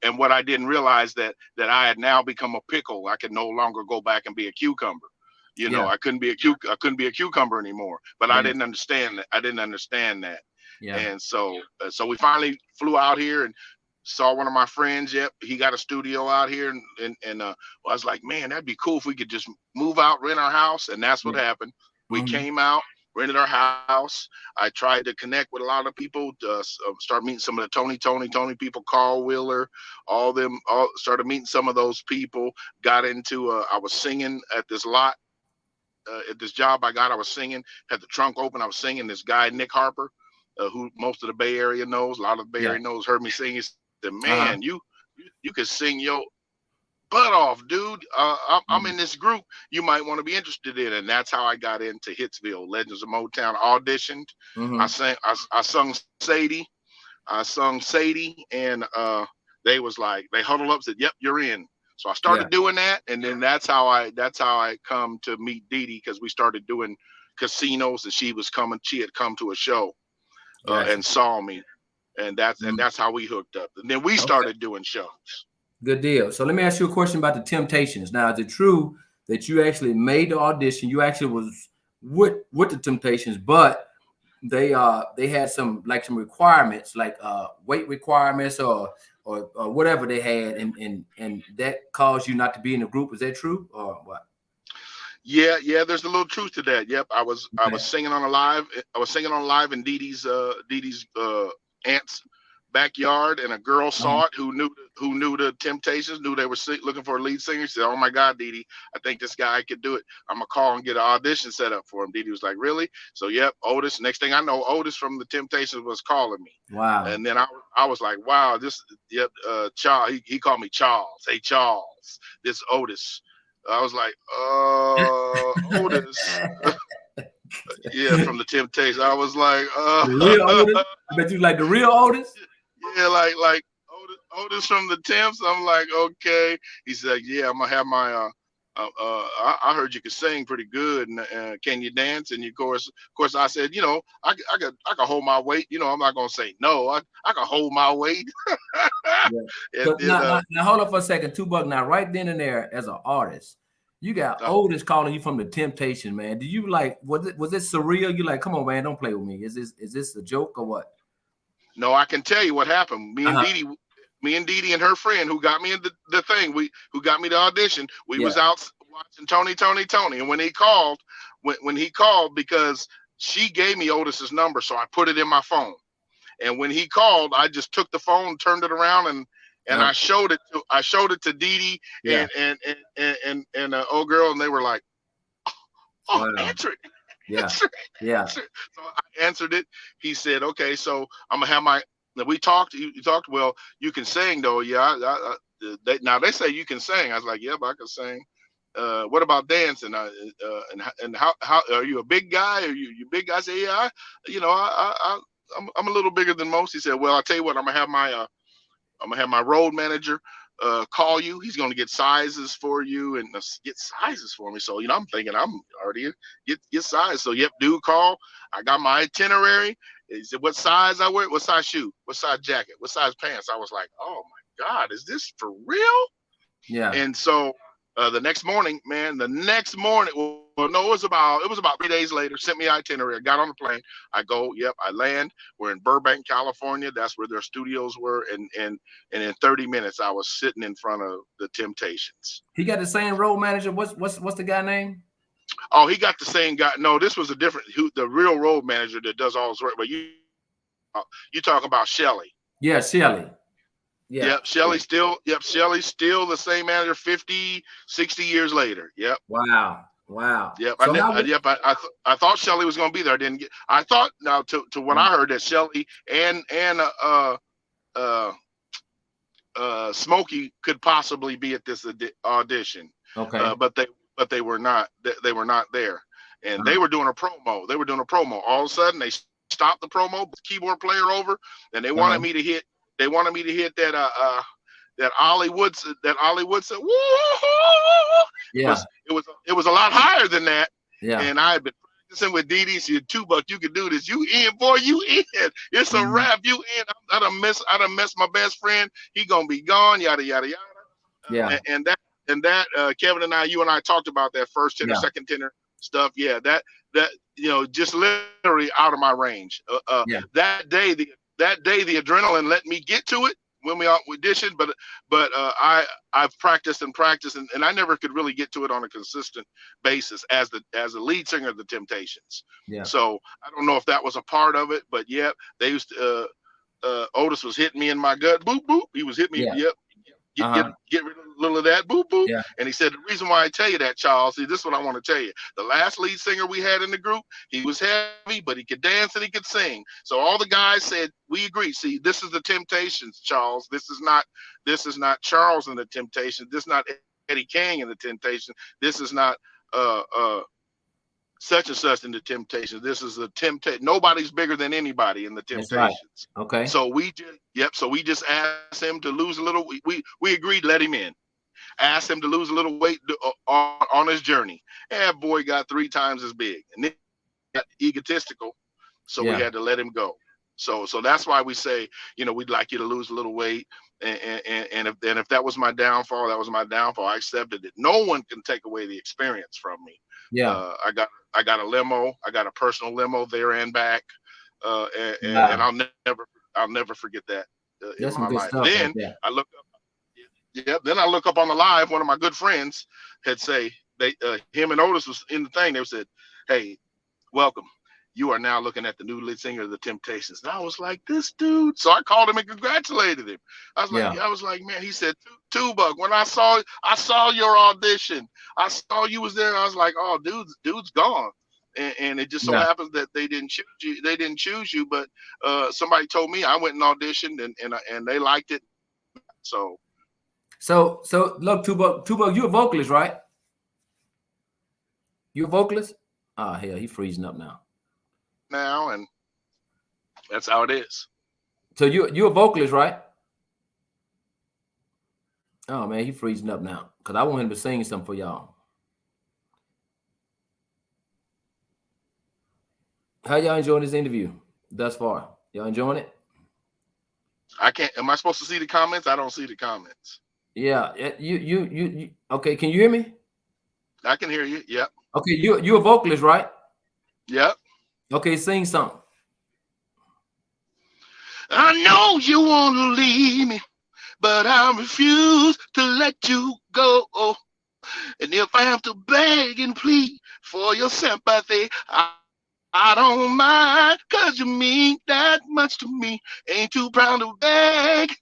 and what I didn't realize that I had now become a pickle. I could no longer go back and be a cucumber. You know, I couldn't be a cucumber anymore. But I didn't understand that. I didn't understand that. Yeah. And so we finally flew out here and saw one of my friends. Yep, he got a studio out here, and I was like, man, that'd be cool if we could just move out, rent our house, and that's what happened. We came out, rented our house. I tried to connect with a lot of people, start meeting some of the Tony people, Carl Wheeler, all started meeting some of those people. Got into I was singing at this lot. At this job I got, I was singing, had the trunk open. I was singing. This guy, Nick Harper, who most of the Bay Area knows, a lot of the Bay Area knows, heard me sing. He said, man, you could sing your butt off, dude. I'm in this group you might want to be interested in. And that's how I got into Hitsville, Legends of Motown, auditioned. I sung Sadie. And they huddled up and said, yep, you're in. So I started doing that, and then that's how I come to meet Dee Dee, because we started doing casinos, and she had come to a show and saw me, and that's how we hooked up. And then we started doing shows. Good deal. So let me ask you a question about the Temptations. Now, is it true that you actually made the audition? You actually was with the Temptations, but they had some requirements, like weight requirements or whatever they had, and that caused you not to be in the group. Is that true or what? Yeah, there's a little truth to that. Yep, I was singing on a live. I was singing on live in Dee Dee's aunt's backyard, and a girl saw it who knew the Temptations, knew they were looking for a lead singer. She said, "Oh my God, Dee Dee, I think this guy could do it. I'm gonna call and get an audition set up for him." Dee Dee was like, "Really?" So yep, Otis. Next thing I know, Otis from the Temptations was calling me. Wow. And then I was like, "Wow, Charles." He called me Charles. Hey Charles, this Otis. I was like, Otis. Yeah, from the Temptations. I was like, the real Otis? I bet you like the real Otis. Yeah, like Otis from the Temps. I'm like, okay. He said, yeah, I'm gonna have my. I heard you could sing pretty good, and can you dance? And of course, I said, I could hold my weight. I'm not gonna say no. I can hold my weight. Yeah. Now hold on for a second, $2. Now, right then and there, as an artist, you got Otis calling you from the Temptation, man. Do you was it surreal? You like, come on, man, don't play with me. Is this a joke or what? No, I can tell you what happened. Me and Dee Dee and her friend who got me in the thing, who got me the audition, we was out watching Tony. And when he called, because she gave me Otis's number, so I put it in my phone. And when he called, I just took the phone, turned it around, and I showed it to Dee Dee and old girl, and they were like, "Oh, wow. Answer it." Yeah. So I answered it. He said, "Okay, so I'm gonna have my." We talked. You talked. Well, you can sing though. Yeah. Now they say you can sing. I was like, "Yep, I can sing." What about dancing? And how are you a big guy? Are you big guy? I say, "Yeah. I'm a little bigger than most." He said, "Well, I'll tell you what. I'm gonna have my road manager call you. He's going to get sizes for you and get sizes for me." So, I'm thinking I'm already get size. So, yep, dude call. I got my itinerary. He said, "What size I wear? What size shoe? What size jacket? What size pants?" I was like, "Oh my God, is this for real?" Yeah. And so the next morning, well, no, it was about 3 days later, sent me itinerary. I got on the plane. I go, yep, I land. We're in Burbank, California. That's where their studios were. And in 30 minutes, I was sitting in front of the Temptations. He got the same road manager. What's the guy name? Oh, he got the same guy. No, this was the real road manager that does all his work. But you talk about Shelly. Yeah, Shelly. Yeah. Yep, Shelly's still the same manager 50, 60 years later. Yep. Wow. Yep. So I thought Shelly was going to be there. I thought now to what I heard that Shelly and Smokey could possibly be at this audition. Okay. But they were not. They were not there, and they were doing a promo. All of a sudden, they stopped the promo, the keyboard player over, and they wanted me to hit. They wanted me to hit that Ollie Woodson. Woo! Yeah. It was a lot higher than that. Yeah. And I had been practicing with Dee Dee. She said, $2, you can do this. You in, boy, you in. It's a wrap. You in. I done missed my best friend. He gonna be gone. Yada yada yada. Yeah. And that Kevin and you and I talked about that first tenor, second tenor stuff. Yeah. That just literally out of my range. That day the adrenaline let me get to it when we auditioned, but I've practiced and I never could really get to it on a consistent basis as a lead singer of the Temptations. Yeah. So I don't know if that was a part of it, but yeah, they used to, Otis was hitting me in my gut. Boop boop. He was hitting me. Yeah. Yep. Get rid of a little of that. Boop boop. Yeah. And he said, the reason why I tell you that, Charles, see, this is what I want to tell you. The last lead singer we had in the group, he was heavy, but he could dance and he could sing. So all the guys said, we agree. See, this is the Temptations, Charles. This is not Charles and the Temptations. This is not Eddie King and the Temptations. This is not such and such in the Temptations. This is the Temptation. Nobody's bigger than anybody in the Temptations. Right. Okay. So we just asked him to lose a little. We agreed, let him in. Asked him to lose a little weight on his journey. And boy got 3 times as big. And then got egotistical. So we had to let him go. So that's why we say, we'd like you to lose a little weight. And if that was my downfall, that was my downfall. I accepted it. No one can take away the experience from me. Yeah. I got a limo. I then personal limo there and back. And I'll never forget that That's in my life. Stuff, then I look up. Yeah. Then I look up on the live. One of my good friends had say him and Otis was in the thing. They said, "Hey, welcome. you are now looking at the new lead singer of the Temptations. And I was like, this dude. So I called him and congratulated him. I was like, man, he said, Tuba, when I saw your audition, I saw you was there. I was like, oh, dude's gone. And it just so happens that they didn't choose you. But somebody told me, I went and auditioned and they liked it. So look, Tuba, you're a vocalist, right? You're a vocalist? Oh, hell, he's freezing up now. And that's how it is. So you're a vocalist, right? Oh man, he's freezing up now because I want him to sing something for y'all. How y'all enjoying this interview thus far? Y'all enjoying it? I can't. Am I supposed to see the comments? I don't see the comments. Yeah. You. Okay. Can you hear me? I can hear you. Yep. Okay. You're a vocalist, right? Yep. Okay. Sing something. I know you want to leave me, but I refuse to let you go. And if I have to beg and plead for your sympathy, I don't mind, 'cause you mean that much to me. Ain't too proud to beg.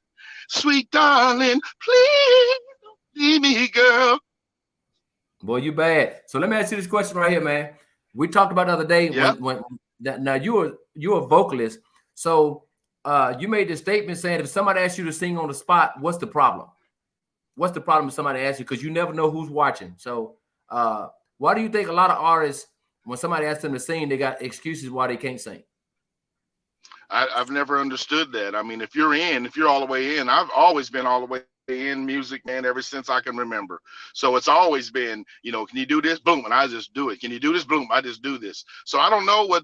Sweet darling, please don't leave me, girl. Boy, you bad. So let me ask you this question right here, man. We talked about the other day now you're a vocalist. So you made this statement saying if somebody asks you to sing on the spot, what's the problem? What's the problem if somebody asks you? Because you never know who's watching. So why do you think a lot of artists, when somebody asks them to sing, they got excuses why they can't sing? I've never understood that. I mean, if you're all the way in, I've always been all the way in music, man, ever since I can remember. So it's always been, can you do this? Boom, and I just do it. Can you do this? Boom, I just do this. So I don't know what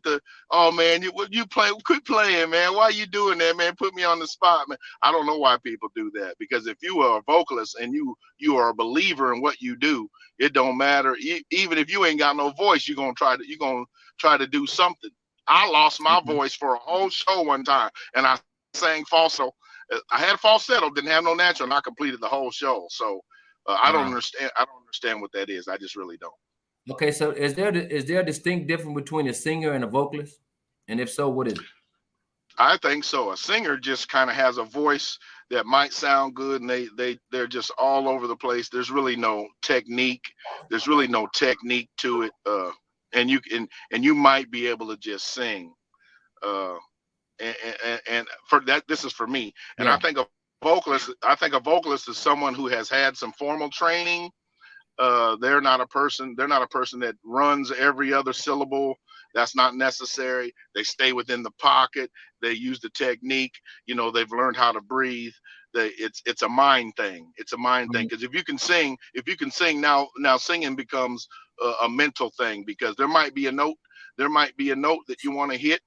you play, quit playing, man. Why are you doing that, man? Put me on the spot, man. I don't know why people do that, because if you are a vocalist and you are a believer in what you do, it don't matter. Even if you ain't got no voice, you're gonna try to do something. I lost my voice for a whole show one time, and I sang falsetto. I had a falsetto, didn't have no natural, and I completed the whole show. So I don't understand. I don't understand what that is. I just really don't. Okay, so is there a distinct difference between a singer and a vocalist? And if so, what is it? I think so. A singer just kind of has a voice that might sound good, and they're just all over the place. There's really no technique. There's really no technique to it. And you might be able to just sing, and for that, this is for me. And I think a vocalist is someone who has had some formal training. They're not a person that runs every other syllable. That's not necessary. They stay within the pocket. They use the technique. They've learned how to breathe. It's a mind thing. It's a mind thing. Because if you can sing now singing becomes a mental thing, because there might be a note that you want to hit,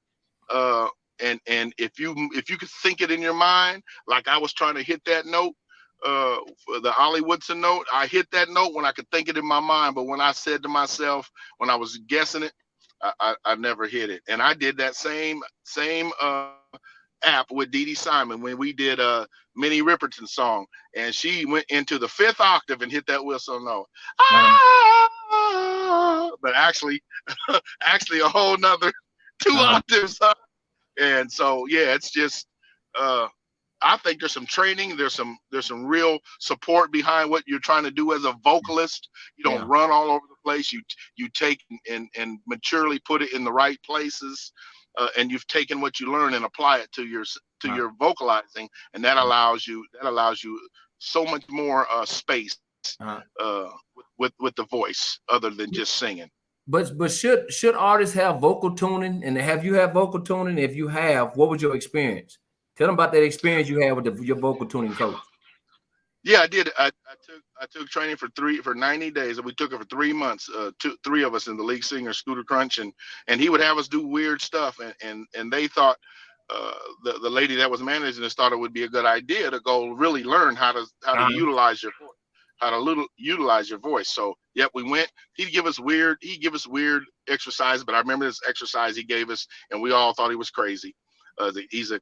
and if you could think it in your mind, like I was trying to hit that note, the Ollie Woodson note, I hit that note when I could think it in my mind, but when I said to myself, when I was guessing it, I never hit it. And I did that same app with Dee Dee Simon when we did a Minnie Riperton song, and she went into the 5th octave and hit that whistle note. But actually a whole nother 2 octaves up. And so it's just I think there's some training, there's some real support behind what you're trying to do as a vocalist. You don't run all over the place. You take and maturely put it in the right places, and you've taken what you learn and apply it to your vocalizing, and that allows you so much more space with the voice, other than just singing. But should artists have vocal tuning? And have you had vocal tuning? If you have, what was your experience? Tell them about that experience you had with your vocal tuning coach. Yeah, I did. I took training for 90 days, and we took it for 3 months. Three of us in the lead singer, Scooter Crunch, and he would have us do weird stuff, and they thought the lady that was managing this thought it would be a good idea to go really learn how to utilize your voice. Utilize your voice. So we went. He'd give us weird exercises, but I remember this exercise he gave us, and we all thought he was crazy. He's a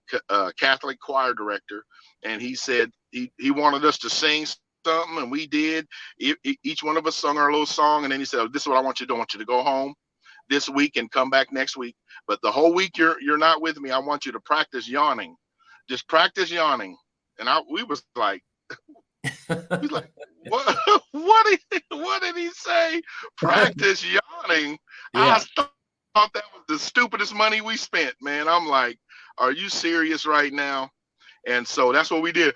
Catholic choir director, and he said he wanted us to sing something, and we did. Each one of us sung our little song, and then he said, "This is what I want you to do. I want you to go home. this week and come back next week. But the whole week you're not with me. I want you to practice yawning. Just practice yawning. And we was like, what? What did he say? Practice yawning. Yeah. I thought that was the stupidest money we spent, man. I'm like, are you serious right now? And so that's what we did.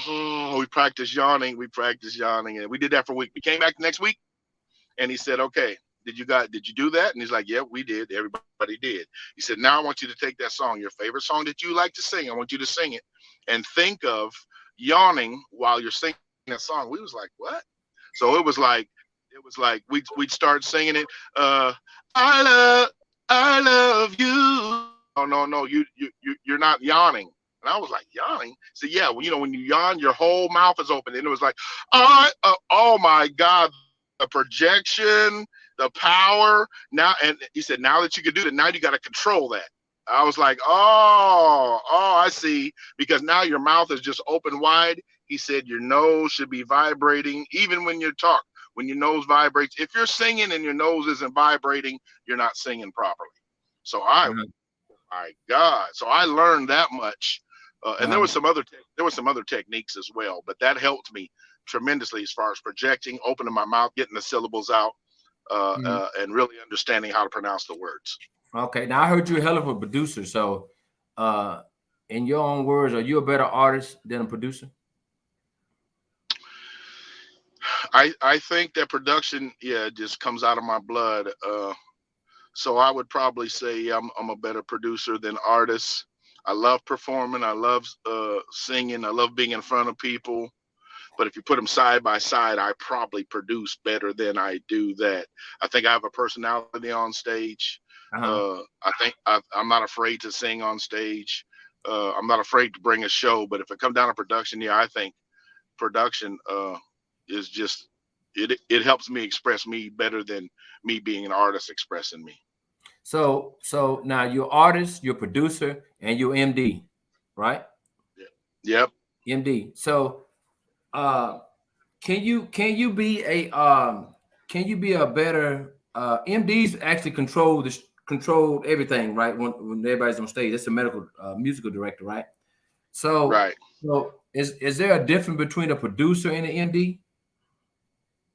Oh, we practiced yawning. And we did that for a week. We came back the next week and he said, okay, did you do that? And he's like, yeah, we did. Everybody did. He said, now I want you to take that song, your favorite song that you like to sing. I want you to sing it and think of yawning while you're singing that song. We was like, what? So it was like we'd start singing it. I love you. Oh, no, you're not yawning. And I was like, yawning? So yeah, well, when you yawn, your whole mouth is open. And it was like, oh my God, the projection, the power. Now, and he said, now that you can do that, now you got to control that. I was like, oh, I see. Because now your mouth is just open wide. He said, your nose should be vibrating even when you talk. When your nose vibrates, if you're singing and your nose isn't vibrating, you're not singing properly. So my God. So I learned that much. And there was some other techniques as well, but that helped me tremendously as far as projecting, opening my mouth, getting the syllables out, and really understanding how to pronounce the words. Okay, now I heard you're a hell of a producer. So, in your own words, are you a better artist than a producer? I think that production, just comes out of my blood. So I would probably say I'm a better producer than artist. I love performing. I love singing. I love being in front of people. But if you put them side by side, I probably produce better than I do that. I think I have a personality on stage. I think I'm not afraid to sing on stage. I'm not afraid to bring a show. But if it comes down to production, I think production is just, it helps me express me better than me being an artist expressing me. So now you're artist, you're producer, and you're MD, right? Yep. MD. So, can you be a better MDs actually control everything, right? When everybody's on stage, that's a medical musical director, right? So, right. So is there a difference between a producer and an MD?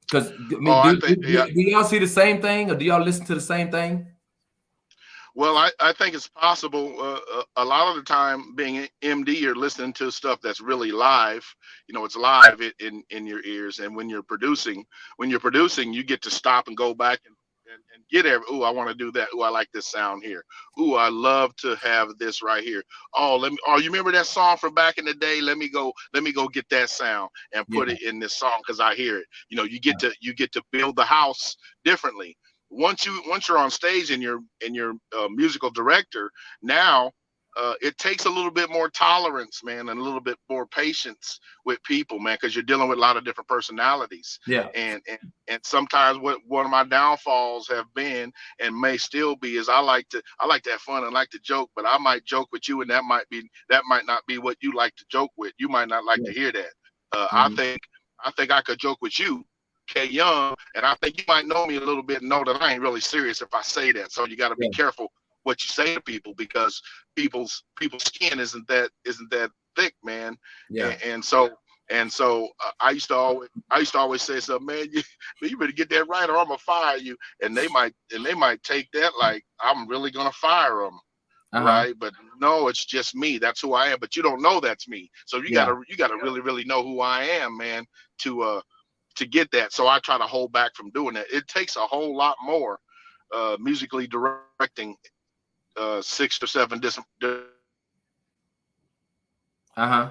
Because do y'all see the same thing, or do y'all listen to the same thing? Well, I think it's possible. A lot of the time, being an MD, you're listening to stuff that's really live. It's live in your ears. And when you're producing, you get to stop and go back and get every. Ooh, I want to do that. Ooh, I like this sound here. Ooh, I love to have this right here. Oh, you remember that song from back in the day? Let me go get that sound and put it in this song because I hear it. You get to build the house differently. Once you're on stage and you're musical director, now it takes a little bit more tolerance, man, and a little bit more patience with people, man, because you're dealing with a lot of different personalities. Yeah. And sometimes what one of my downfalls have been and may still be is I like to have fun and like to joke, but I might joke with you and that might not be what you like to joke with. You might not like to hear that. I think I could joke with you, K Young, and I think you might know me a little bit and know that I ain't really serious if I say that. So you got to be careful what you say to people because people's skin isn't that thick, man. Yeah. And so I used to always say something, man, you better get that right or I'm gonna fire you. And they might take that like I'm really gonna fire them. Right. But no, it's just me. That's who I am. But you don't know that's me. So you gotta really, really know who I am, man, to get that. So I try to hold back from doing that. It takes a whole lot more musically directing 6 or 7 different. I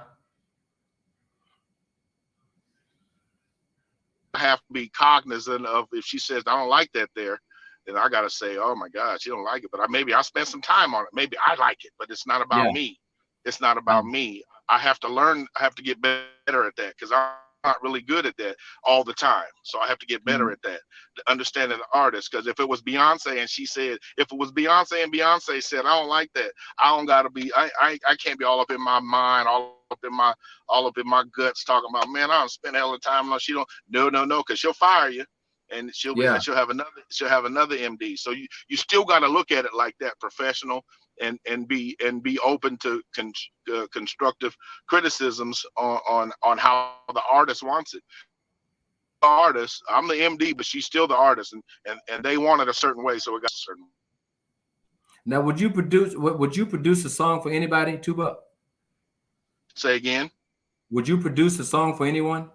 have to be cognizant of if she says I don't like that there, then I gotta say, oh my God, she don't like it. But maybe I spent some time on it. Maybe I like it, but it's not about me. It's not about me. I have to learn. I have to get better at that because I'm not really good at that all the time. So I have to get better at that, understanding the artist. Because if it was Beyonce and Beyonce said, I don't like that, I don't gotta be, I can't be all up in my mind, all up in my guts talking about, man, I don't spend a hell of time. No, she don't, no, because she'll fire you. and she'll have another MD. So you still got to look at it like that, professional, and be open to constructive criticisms on how the artist wants it. Artist, I'm the MD, but she's still the artist, and they want it a certain way, so it got a certain. Now, would you produce a song for anybody, Tuba? Say again. Would you produce a song for anyone?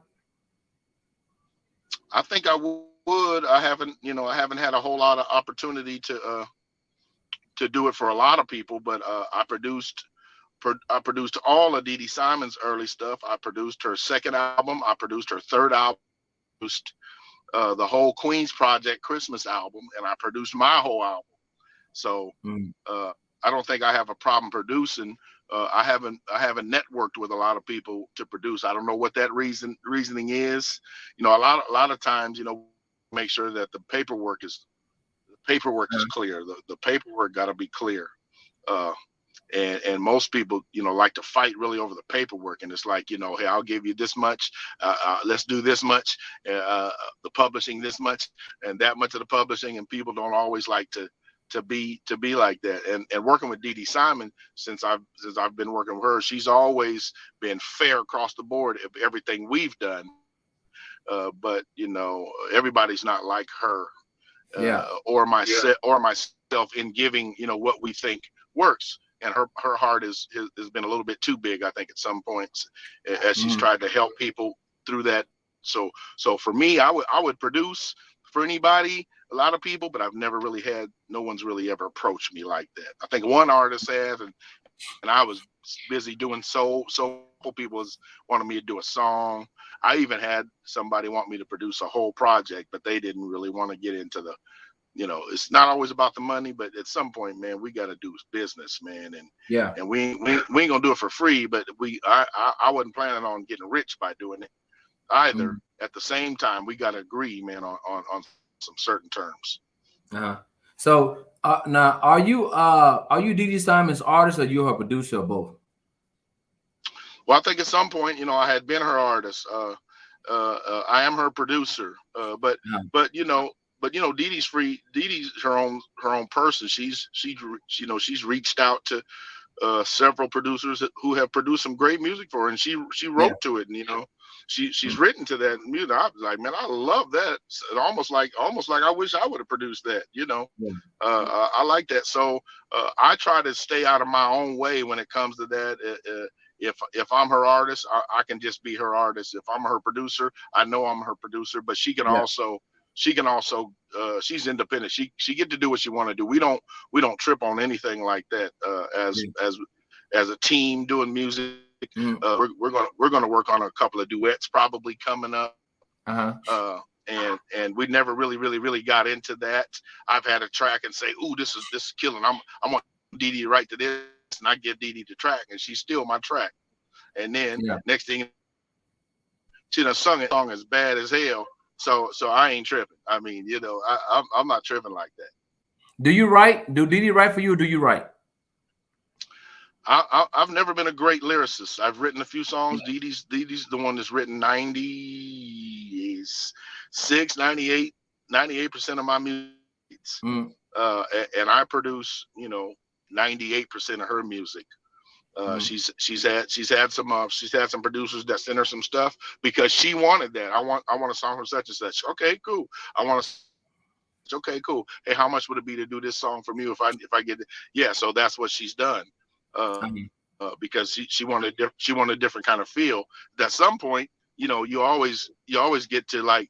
I think I would. I haven't had a whole lot of opportunity to do it for a lot of people, but I produced all of Dee Dee Simon's early stuff. I produced her second album. I produced her third album. The whole Queen's Project Christmas album, and I produced my whole album. So I don't think I have a problem producing. I haven't networked with a lot of people to produce. I don't know what that reasoning is. A lot of times, make sure that the paperwork is clear. The paperwork got to be clear. And most people, like to fight really over the paperwork. And it's like, hey, I'll give you this much. Let's do this much. The publishing this much, and that much of the publishing. And people don't always like to be like that. And working with Dee Dee Simon, since I've been working with her, she's always been fair across the board of everything we've done. But everybody's not like her, or myself in giving what we think works. And her heart has been a little bit too big, I think, at some points, as she's tried to help people through that. So for me, I would produce for anybody, a lot of people, but I've never really had, no one's really ever approached me like that. I think one artist has, and I was busy doing soul people wanted me to do a song. I even had somebody want me to produce a whole project, but they didn't really want to get into the, it's not always about the money, but at some point, man, we got to do business, man. And we ain't gonna do it for free, but I wasn't planning on getting rich by doing it either. At the same time, we got to agree, man, on some certain terms. So now, are you Dee Dee Simon's artist, or you her producer, or both? Well, I think at some point, I had been her artist. I am her producer, but Dee Dee's free. Dee Dee's her own person. She's reached out to several producers who have produced some great music for her, and she wrote to it, and she's written to that music. I was like, man, I love that. It's almost like I wish I would have produced that. I like that. So I try to stay out of my own way when it comes to that. If I'm her artist, I can just be her artist. If I'm her producer, I know I'm her producer, but she can also she's independent. She get to do what she want to do. We don't trip on anything like that. As a team doing music, we're gonna work on a couple of duets probably coming up. And we never really got into that. I've had a track and say, "Ooh, this is killing. I want Dee Dee to write to this," and I give Dee Dee the track, and she's still my track. And then next thing, she done sung it song as bad as hell. So I ain't tripping. I mean, I'm not tripping like that. Do you write? Do Dee Dee write for you, or do you write? I've never been a great lyricist. I've written a few songs. Dee Dee's the one that's written 98% of my music. And I produce, 98% of her music. She's had some producers that sent her some stuff because she wanted that. I want a song from such and such. Okay, cool. Okay, cool. Hey, how much would it be to do this song from you if I get it? Yeah, so that's what she's done. Because she wanted a different kind of feel. At some point, you always get to like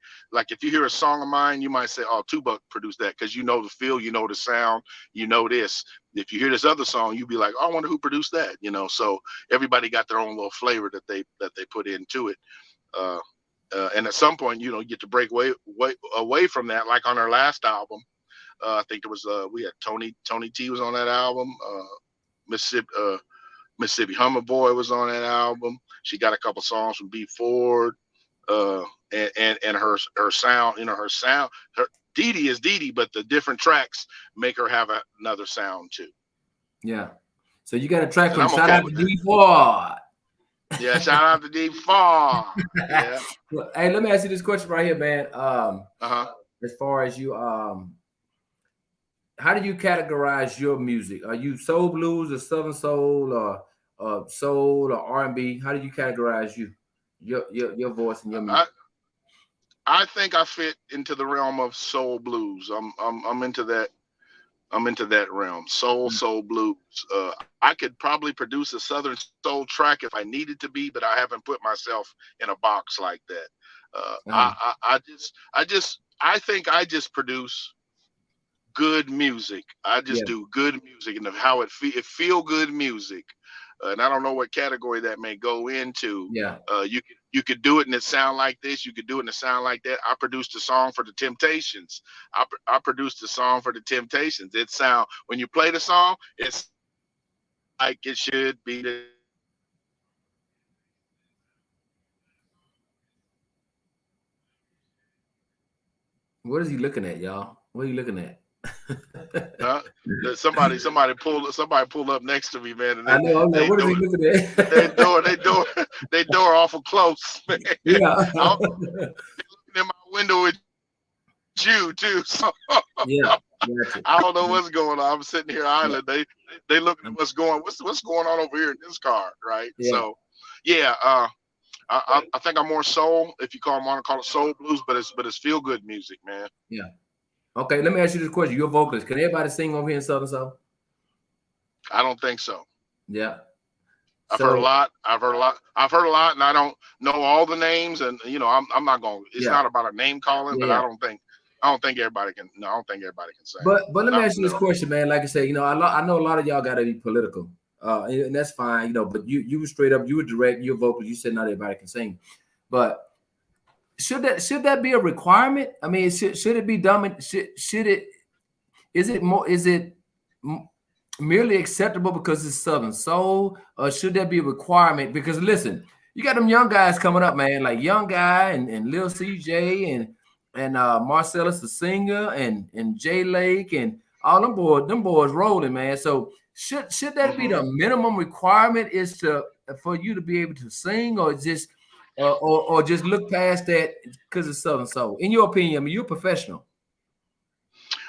if you hear a song of mine, you might say, "Oh, Tuba produced that," because you know the feel, you know the sound, you know this. If you hear this other song, you'd be like, "Oh, I wonder who produced that," So everybody got their own little flavor that they put into it. And at some point, you get to break away from that. Like on her last album, I think there was we had Tony T was on that album. Mississippi Hummer Boy was on that album. She got a couple songs from B Ford, and her sound. Dee Dee is Dee Dee, but the different tracks make her have another sound too. Yeah. So you got a track from Shout Out to D Ford. Yeah, shout out to D Ford. Yeah. Hey, let me ask you this question right here, man. as far as you how do you categorize your music? Are you soul blues or southern soul or soul or R&B? How do you categorize your voice and your music? I think I fit into the realm of soul blues. I'm into that. I'm into that realm. Soul blues. I could probably produce a southern soul track if I needed to be, but I haven't put myself in a box like that. I think I just produce good music. I just do good music, and how it feel good music. And I don't know what category that may go into. Yeah. You could do it and it sound like this. You could do it and it sound like that. I produced a song for the Temptations. I produced a song for the Temptations. It sound, when you play the song, it's like it should be. What is he looking at, y'all? What are you looking at? Somebody pulled up next to me, man. And I know. I'm like, what is he looking at? they door awful close, man. Yeah. I'm looking in my window with you too. So yeah. I don't know what's going on. I'm sitting here idling. They looking at what's going on over here in this car, right? Yeah. So yeah, I think I'm more soul, if you want to call it soul blues, but it's feel good music, man. Yeah. Okay, let me ask you this question. You're a vocalist. Can everybody sing over here in Southern Soul? I don't think so. Yeah. I've heard a lot, and I don't know all the names. And I'm not going. It's not about a name calling, but I don't think everybody can. No, I don't think everybody can sing. But let me ask you this question, man. Like I said, I know a lot of y'all got to be political, and that's fine. But you were straight up. You were direct. You're vocal. You said not everybody can sing, but should that be a requirement? I mean, should it be done? Is it merely acceptable because it's Southern Soul, or should there be a requirement? Because listen, you got them young guys coming up, man, like Young Guy and Lil CJ and Marcellus the singer and Jay Lake and all them boys rolling, man. So should that be the minimum requirement is for you to be able to sing, or just or just look past that because it's Southern Soul? In your opinion, I mean, you're a professional.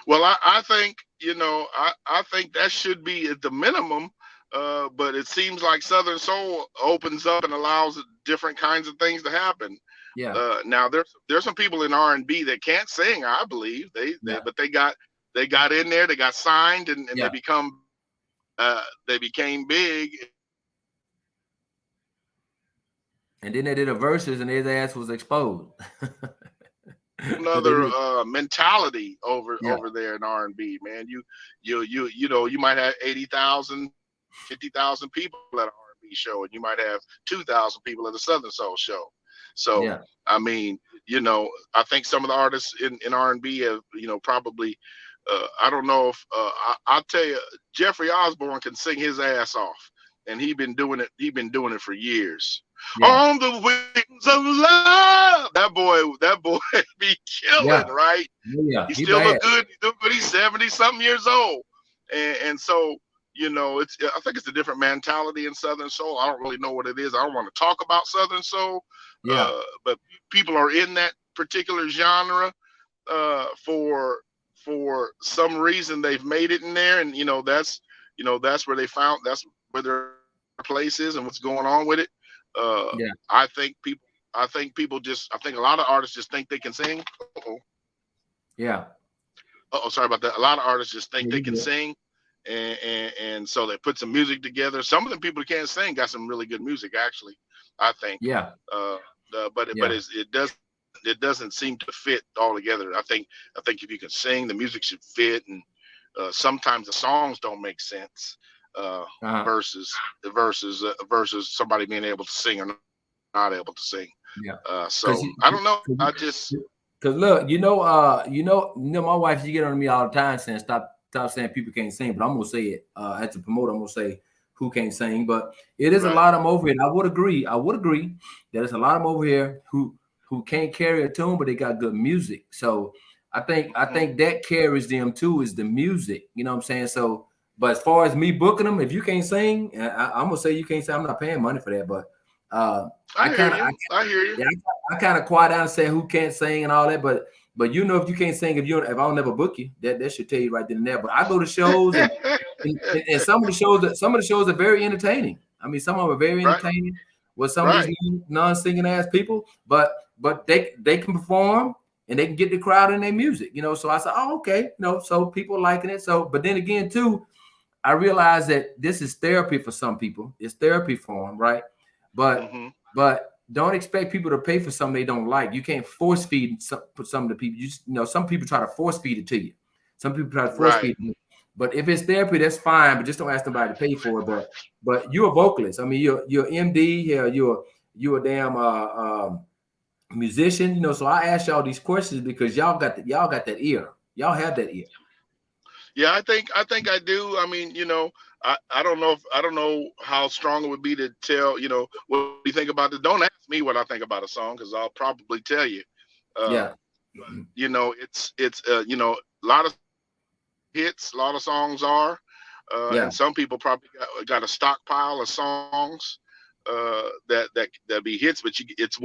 Well, I think, I think that should be at the minimum, but it seems like Southern Soul opens up and allows different kinds of things to happen. Yeah. Now there's some people in R&B that can't sing, I believe. But they got in there, they got signed, and they became big. And then they did a verses, and his ass was exposed. Another mentality over there in R&B, man. You might have 80,000, 50,000 people at an R&B show, and you might have 2,000 people at a Southern Soul show. So I mean, I think some of the artists in R&B have, probably I don't know if I'll tell you, Jeffrey Osborne can sing his ass off, and he's been doing it for years. Yeah. On the wings of love, that boy be killing, right? Yeah, he still look good, but he's 70-something years old, and so I think it's a different mentality in Southern Soul. I don't really know what it is. I don't want to talk about Southern Soul, but people are in that particular genre for some reason. They've made it in there, and that's where they found, that's where their place is and what's going on with it. I think a lot of artists just think they can sing. Sorry about that. A lot of artists just think they can sing, and so they put some music together. Some of them people who can't sing got some really good music, actually, I think. But it doesn't seem to fit all together. I think if you can sing, the music should fit, and sometimes the songs don't make sense. Versus somebody being able to sing or not able to sing. So I don't know. I just because look, my wife, she get on me all the time saying stop saying people can't sing, but I'm gonna say it as a promoter. I'm gonna say who can't sing, but it is a lot of them over here. And I would agree that there's a lot of them over here who can't carry a tune, but they got good music. So I think that carries them too, is the music. You know what I'm saying? So. But as far as me booking them, if you can't sing, I'm gonna say you can't sing. I'm not paying money for that. But I hear you. I kind of quiet down and say who can't sing and all that. But But you know, if you can't sing, if I don't ever book you, that should tell you right then and there. But I go to shows, and some of the shows are very entertaining. I mean, some of them are very Right. entertaining with some of these non-singing ass people, but they can perform and they can get the crowd in their music, you know. So I said, oh, okay, you know, so people liking it. So, but then again, too, I realized that this is therapy for some people. It's therapy for them, right? But don't expect people to pay for something they don't like. You can't force feed some of the people. You know, some people try to force feed it to you. Some people try to force feed it. But if it's therapy, that's fine. But just don't ask nobody to pay for it. But you're a vocalist. I mean, you're MD. Yeah, you're a damn musician. You know, so I ask y'all these questions because y'all got that ear. Y'all have that ear. Yeah, I think I do. I mean, you know, I don't know how strong it would be to tell, you know, what you think about it. Don't ask me what I think about a song, because I'll probably tell you. You know, it's you know, a lot of hits, a lot of songs are, and some people probably got a stockpile of songs that be hits, but it's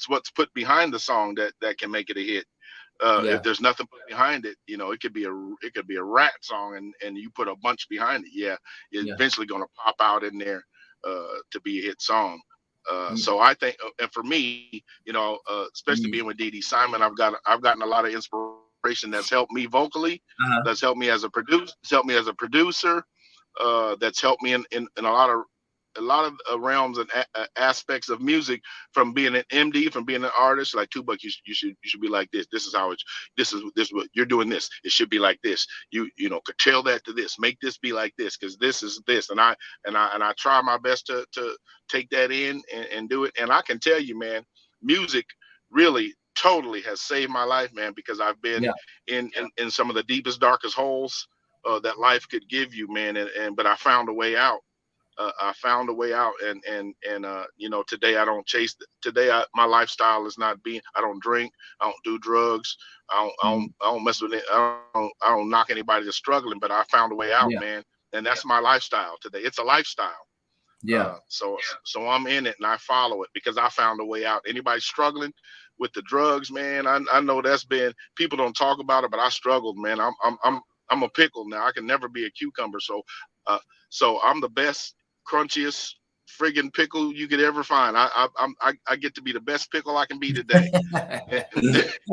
what's put behind the song that can make it a hit. If there's nothing put behind it, you know, it could be a rap song, and you put a bunch behind it. It's eventually going to pop out in there to be a hit song. So I think, and for me, you know, especially being with Dee Simon, I've gotten a lot of inspiration that's helped me vocally, that's helped me as a producer, that's helped me in a lot of realms and aspects of music, from being an MD, from being an artist. Like, Tupac, you should be like this. This is how this is what you're doing. This, it should be like this. You know, curtail that to this. Make this be like this, because this is this. And I try my best to take that in and do it. And I can tell you, man, music really totally has saved my life, man, because I've been in some of the deepest, darkest holes that life could give you, man. But I found a way out. I found a way out, and you know, today I don't chase. Today my lifestyle is not being. I don't drink. I don't do drugs. I don't mess with it. I don't knock anybody that's struggling. But I found a way out, man, and that's my lifestyle today. It's a lifestyle. So I'm in it, and I follow it because I found a way out. Anybody struggling with the drugs, man, I know that's been, people don't talk about it, but I struggled, man. I'm a pickle now. I can never be a cucumber. So I'm the best, crunchiest friggin' pickle you could ever find. I get to be the best pickle I can be today.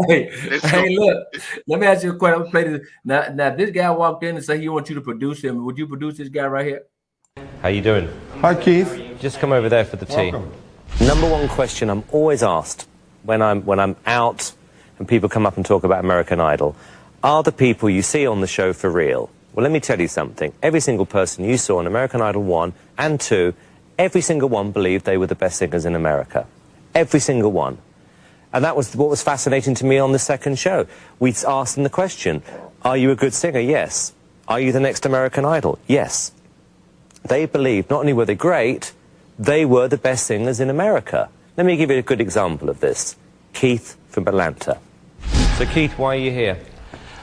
Hey, look, let me ask you a question. Play this. Now this guy walked in and said he wants you to produce him. Would you produce this guy right here? How you doing? Hi, Keith. Just come over there for the tea. Welcome. Number one question I'm always asked when I'm out and people come up and talk about American Idol: are the people you see on the show for real? Well, let me tell you something. Every single person you saw on American Idol 1 and 2, every single one believed they were the best singers in America. Every single one. And that was what was fascinating to me on the second show. We asked them the question, are you a good singer? Yes. Are you the next American Idol? Yes. They believed not only were they great, they were the best singers in America. Let me give you a good example of this. Keith from Atlanta. So Keith, why are you here?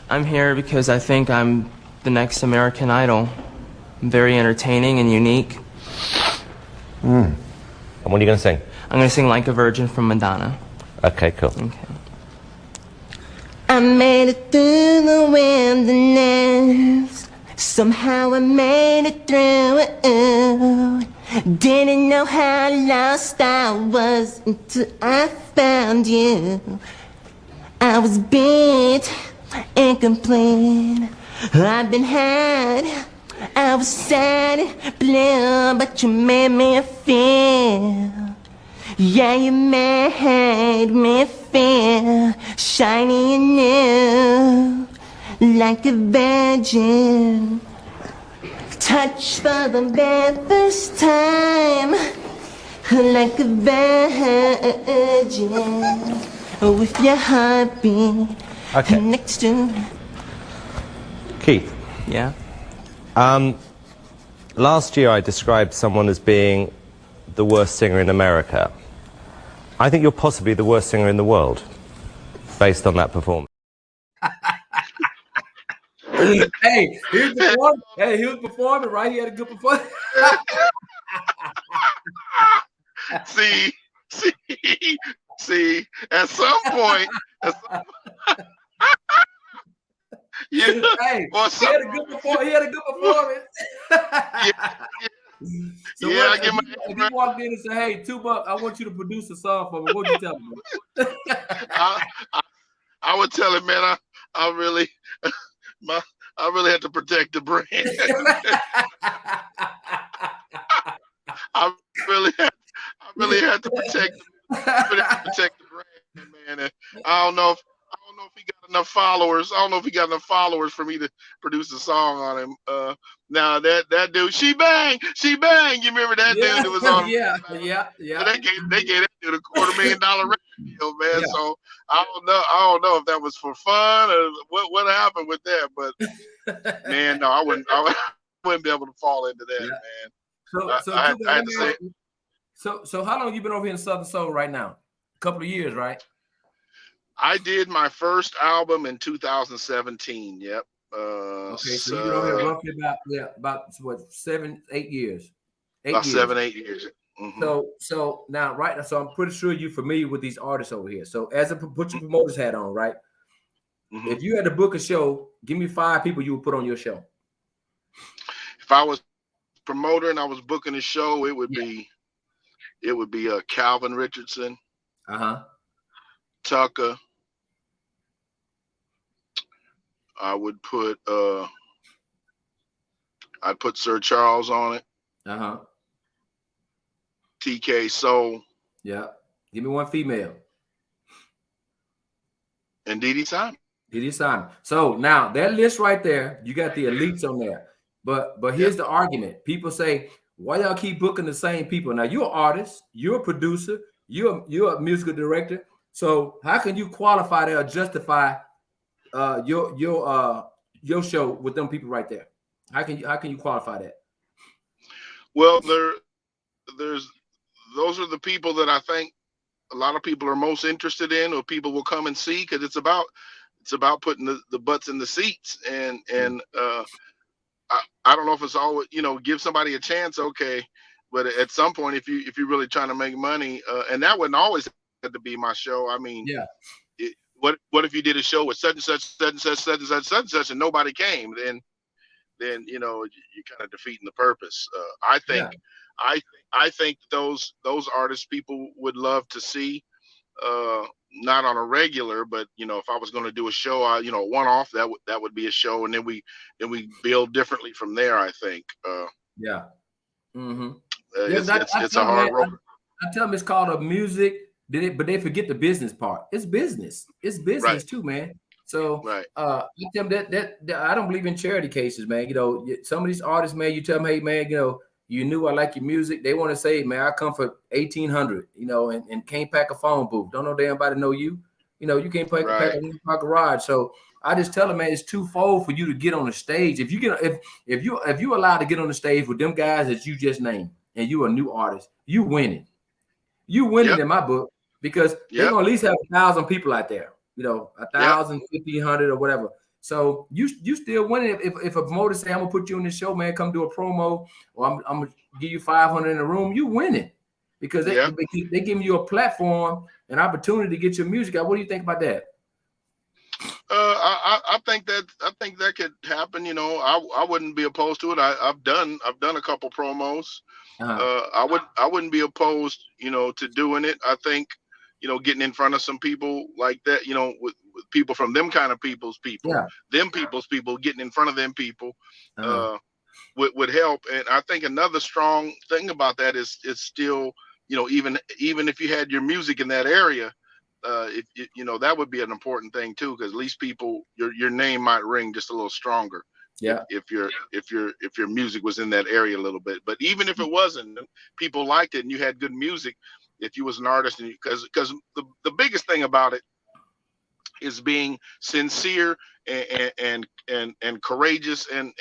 I'm here because I think I'm the next American Idol. I'm very entertaining and unique. And what are you going to sing? I'm going to sing Like a Virgin from Madonna. Okay, cool. Okay. I made it through the wilderness. Somehow I made it through. Didn't know how lost I was until I found you. I was beat, incomplete. I've been had. I was sad, blue, but you made me feel. Yeah, you made me feel shiny and new, like a virgin. Touch for the very first time, like a virgin. With your heartbeat next to. Keith. Yeah? Last year I described someone as being the worst singer in America. I think you're possibly the worst singer in the world, based on that performance. Hey, he was performing, right? He had a good performance. See, at some point, Yeah. Hey, Or he had a good performance. So Yeah, what, I give if you walked in and said, "Hey, Tupac, I want you to produce a song for me," what would you tell him? I would tell him, man, I really had to protect the brand. I really had to protect the brand, man. And I don't know if he got enough followers. I don't know if he got enough followers for me to produce a song on him. Now that dude, she bang. You remember that dude that was on? Yeah. They gave that dude $250,000 record deal, man. Yeah. So I don't know if that was for fun or what happened with that. But man, no, I wouldn't be able to fall into that, man. So I had to say. So how long you been over here in Southern Soul right now? A couple of years, right? I did my first album in 2017. Yep. Okay, so you've been over here roughly about what 7-8 years. 8 years. Mm-hmm. So now so I'm pretty sure you're familiar with these artists over here. So as put your promoter's hat on, right? Mm-hmm. If you had to book a show, give me 5 people you would put on your show. If I was promoter and I was booking a show, it would be Calvin Richardson, Tucker. I would put I'd put Sir Charles on it. TK Soul. Yeah. Give me one female. And Dee Dee Simon. So now that list right there, you got the elites on there. But here's the argument. People say, why y'all keep booking the same people? Now you're an artist, you're a producer, you're a musical director. So how can you qualify that or justify your show with them people right there? How can you qualify that? Well, those are the people that I think a lot of people are most interested in, or people will come and see, because it's about putting the butts in the seats, and I don't know if it's always, give somebody a chance, okay, but at some point, if you're really trying to make money, and that wouldn't always have to be my show. I mean, what if you did a show with such and such, and nobody came? Then you're kind of defeating the purpose. I think those artists people would love to see, not on a regular, but if I was going to do a show, one off, that would be a show, and then we build differently from there. I think. It's a hard road. I tell them it's called a music, but they forget the business part. It's business. It's business too, man. So I tell them that I don't believe in charity cases, man. Some of these artists, man, you tell them, hey, man, you knew I like your music. They want to say, man, I come for $1,800, and can't pack a phone booth. Don't know damn body know you. You can't pack a garage. So I just tell them, man, it's twofold for you to get on the stage. If you allowed to get on the stage with them guys that you just named, and you a new artist, you winning. You winning in my book, because they're gonna at least have 1,000 people out there. 1,000, 1,500, or whatever. So you still winning. If a promoter say, I'm gonna put you on this show, man, come do a promo, or I'm gonna give you 500 in the room, you winning, because they giving you a platform, an opportunity to get your music out. What do you think about that? I think that could happen. I wouldn't be opposed to it. I've done a couple promos. I wouldn't be opposed, to doing it. I think, getting in front of some people like that, with people from them kind of people's people, getting in front of them people, would help. And I think another strong thing about that is it's still, even if you had your music in that area, that would be an important thing too, because at least people, your name might ring just a little stronger. If your music was in that area a little bit. But even if it wasn't, people liked it and you had good music, if you was an artist, and because the biggest thing about it is being sincere and courageous and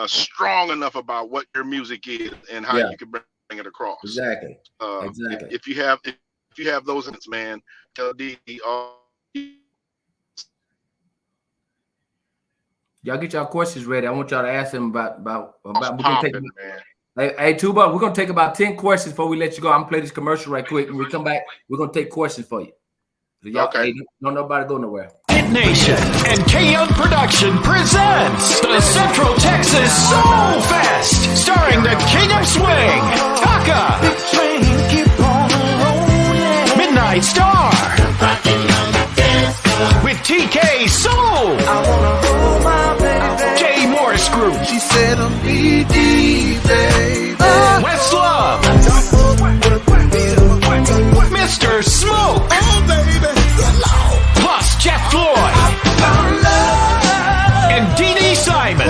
strong enough about what your music is and how you can bring it across. Exactly. If you have those, man, tell D. Y'all get y'all questions ready. I want y'all to ask them about. Man. Hey, Tupac, we're gonna take about 10 questions before we let you go. I'm gonna play this commercial right quick, and we come back. We're gonna take questions for you. Y'all, Okay. hey, don't nobody go nowhere. Hit Nation and K-Young Production presents the Central Texas Soul Fest, starring the King of Swing, Taka, Midnight Star, with TK Soul, Jay Morris Group, She said I'm BD, baby. West Love, Mr. Smoke, plus Jeff Floyd, and Dee Dee Simon.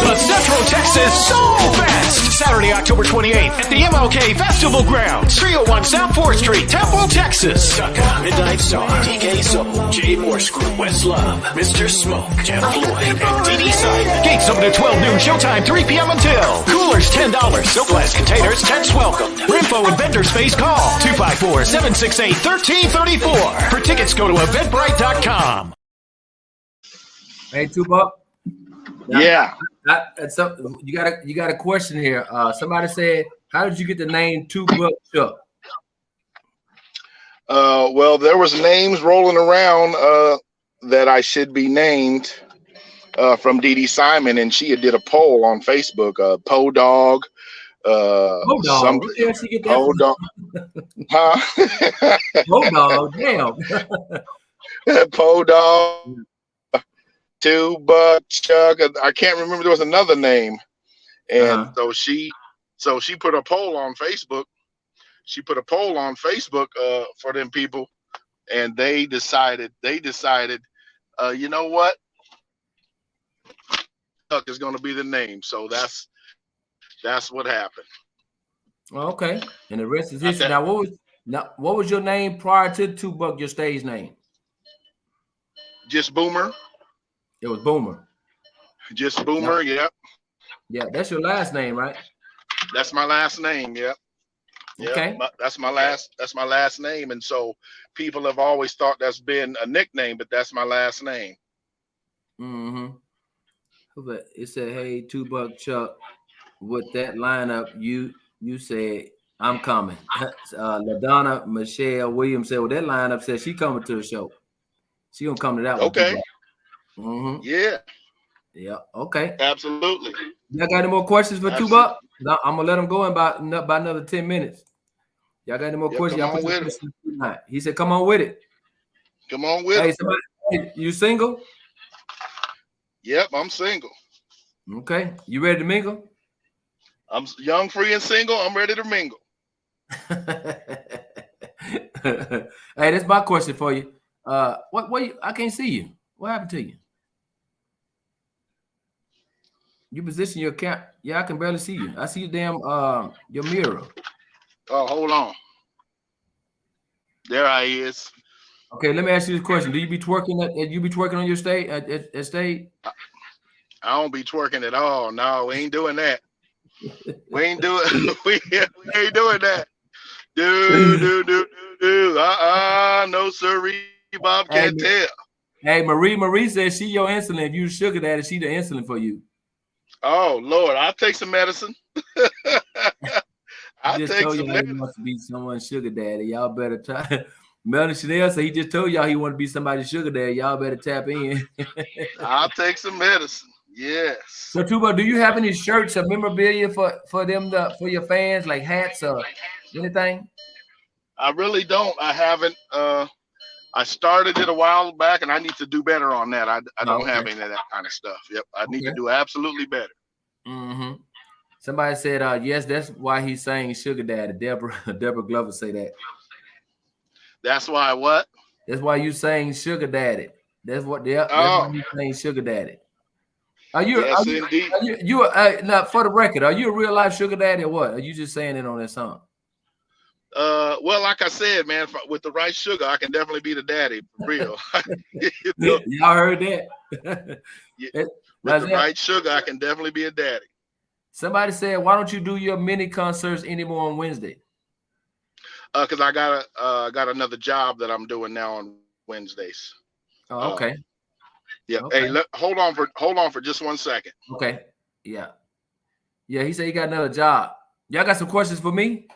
The Central Texas Soul Fest, Saturday, October 28th at the MLK Festival Grounds, 301 South 4th Street, Temple, Texas. Midnight Star, TK Soul, Jay Morse Group, West Love, Mr. Smoke, Jeff Floyd, and Dee Dee Simon. Gates open at 12 noon, showtime 3 p.m. until. Coolers $10, soap glass containers, text welcome. For info and vendor space, call 254-768-1334. For tickets, go to eventbrite.com. Hey, Tupac. Yeah. So you got a question here. Somebody said, "How did you get the name Two Buck Chuck?" Well, there was names rolling around that I should be named from Dee Dee Simon, and she did a poll on Facebook. Poe Dog. Hold on. Where did she get that Poe from? Dog. Huh? Hold on. Damn. Poe Dog. Two Buck Chuck. I can't remember. There was another name, and so she put a poll on Facebook. She put a poll on Facebook for them people, and they decided. You know what? Chuck is going to be the name. So that's what happened. Okay. And the rest is history. Now, what was your name prior to Two Buck? Your stage name? Just Boomer. It was Boomer. Just Boomer, yep. Yeah, that's your last name, right? That's my last name, yep. Okay. That's my last name. And so people have always thought that's been a nickname, but that's my last name. Mm-hmm. But it said, "Hey, Two Buck Chuck, with that lineup, you said I'm coming." LaDonna Michelle Williams said, "Well, that lineup said she coming to the show. She gonna come to that one." Okay. Mm-hmm. Yeah. Yeah. Okay. Absolutely. Y'all got any more questions for Two Buck? I'm gonna let him go in about another 10 minutes. Y'all got any more questions? Come on with it. He said, "Come on with it." Come on with Hey, it. somebody, you single? Yep, I'm single. Okay. You ready to mingle? I'm young, free, and single. I'm ready to mingle. Hey, that's my question for you. What I can't see you. What happened to you? You position your cap. Yeah, I can barely see you. I see your damn your mirror. Oh, hold on. There I is. Okay, let me ask you this question. Do you be twerking you be twerking on your stage at stage? I don't be twerking at all. No, we ain't doing that. We ain't doing that. Do. No sirree. Bob can't tell. Hey, Marie says she your insulin. If you sugar daddy, she the insulin for you. Oh Lord, I'll take some medicine. I'll just take told some y'all medicine. he wants to be someone's sugar daddy. Y'all better try. Melvin Chanel said he just told y'all he want to be somebody's sugar daddy. Y'all better tap in. I'll take some medicine. Yes. So Tuba, do you have any shirts or memorabilia for them for your fans, like hats or anything? I really don't. I haven't. I started it a while back, and I need to do better on that. I don't have any of that kind of stuff. Yep, I need to do absolutely better. Mm-hmm. Somebody said, yes, that's why he's saying sugar daddy. Deborah Glover say that. That's why what? That's why you saying sugar daddy. That's what that's why you saying sugar daddy. Are you? Yes, indeed. Now, for the record, are you a real life sugar daddy or what? Are you just saying it on that song? Well, like I said, man, with the right sugar, I can definitely be the daddy for real. Y'all heard that? With the right sugar, I can definitely be a daddy. Somebody said, "Why don't you do your mini concerts anymore on Wednesday?" Because I got another job that I'm doing now on Wednesdays. Oh, okay. Yeah. Okay. Hey, hold on for just 1 second. Okay. Yeah. Yeah. He said he got another job. Y'all got some questions for me?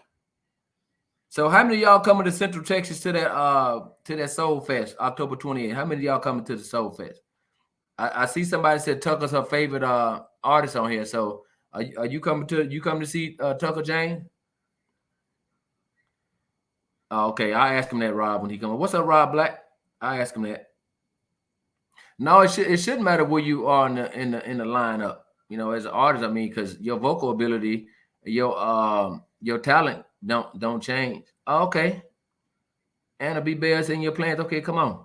So how many of y'all coming to Central Texas to that Soul Fest, October 28th? How many of y'all coming to the Soul Fest? I see somebody said Tucker's her favorite artist on here. So are you coming to see Tucker James? Okay, I ask him that, Rob, when he comes. What's up, Rob Black? I ask him that. No, it shouldn't matter where you are in the lineup. You know, as an artist, I mean, because your vocal ability, your talent don't change. Oh, okay. Anna B. Bears in your plans. Okay, come on.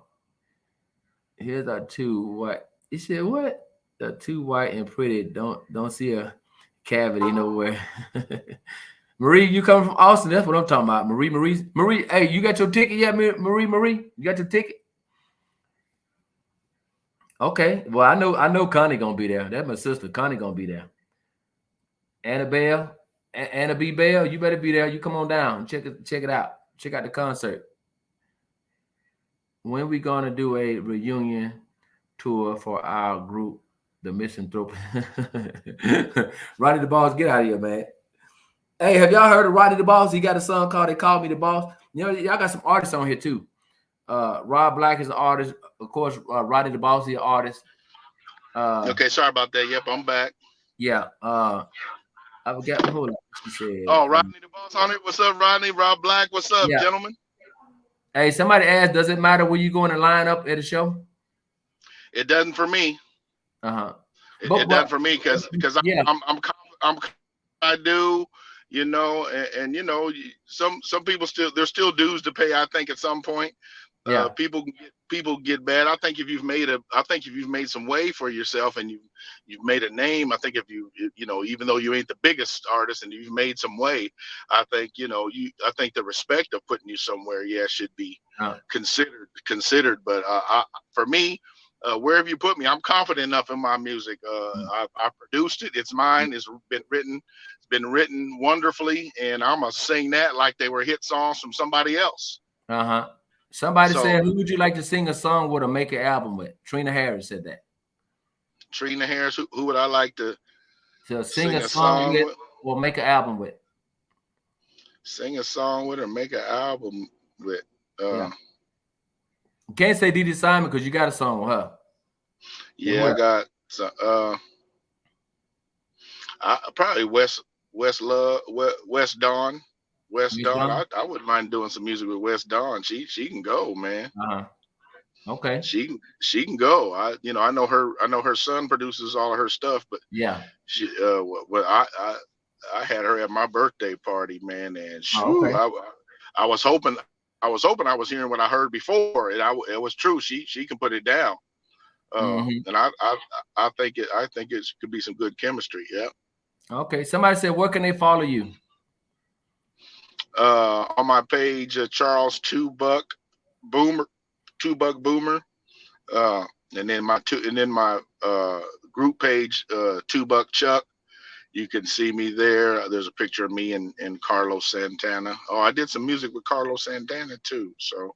Here's our two white. You said what? The two white and pretty. Don't see a cavity nowhere. Marie, you come from Austin. That's what I'm talking about. Marie. Hey, you got your ticket yet, Marie? You got your ticket? Okay. Well, I know Connie gonna be there. That's my sister. Connie gonna be there. Annabelle, Anna B. Bell, you better be there. You come on down. Check it out. Check out the concert. When we gonna do a reunion tour for our group, the Misanthrope? Roddy the Boss, get out of here, man. Hey, have y'all heard of Roddy the Boss? He got a song called "They Call Me the Boss." You know, y'all got some artists on here too. Rob Black is an artist, of course. Roddy the Boss is an artist. Okay, sorry about that. Yep, I'm back. Yeah. I forgot. Hold on. She said. Oh, Rodney the Boss on it. What's up, Rodney? Rob Black. What's up, gentlemen? Hey, somebody asked, does it matter where you going to line up at a show? It doesn't for me. It doesn't for me because I do, you know, and you know, some people there's still dues to pay. I think at some point, people get bad. I think if you've made some way for yourself and you've made a name, I think if you know, even though you ain't the biggest artist and you've made some way, I think, you know, I think the respect of putting you somewhere, should be considered. But for me, wherever you put me, I'm confident enough in my music. I produced it. It's mine. It's been written wonderfully, and I'm gonna sing that like they were hit songs from somebody else. Somebody said, who would you like to sing a song with or make an album with? Trina Harris said that. Trina Harris, who would I like to sing a song with or make an album with? Sing a song with or make an album with. You can't say Dee Simon because you got a song with her. Yeah, I got probably West Dawn. West Dawn. I wouldn't mind doing some music with West Dawn. She can go, man. Okay. She can go. I know her son produces all of her stuff, but she I had her at my birthday party, man, and I was hoping I was hearing what I heard before, and it was true. She can put it down, and I think it could be some good chemistry. Yeah. Okay. Somebody said, where can they follow you? On my page, Charles Two Buck Boomer, and then my group page, Two Buck Chuck. You can see me there. There's a picture of me and Carlos Santana. Oh, I did some music with Carlos Santana too. So,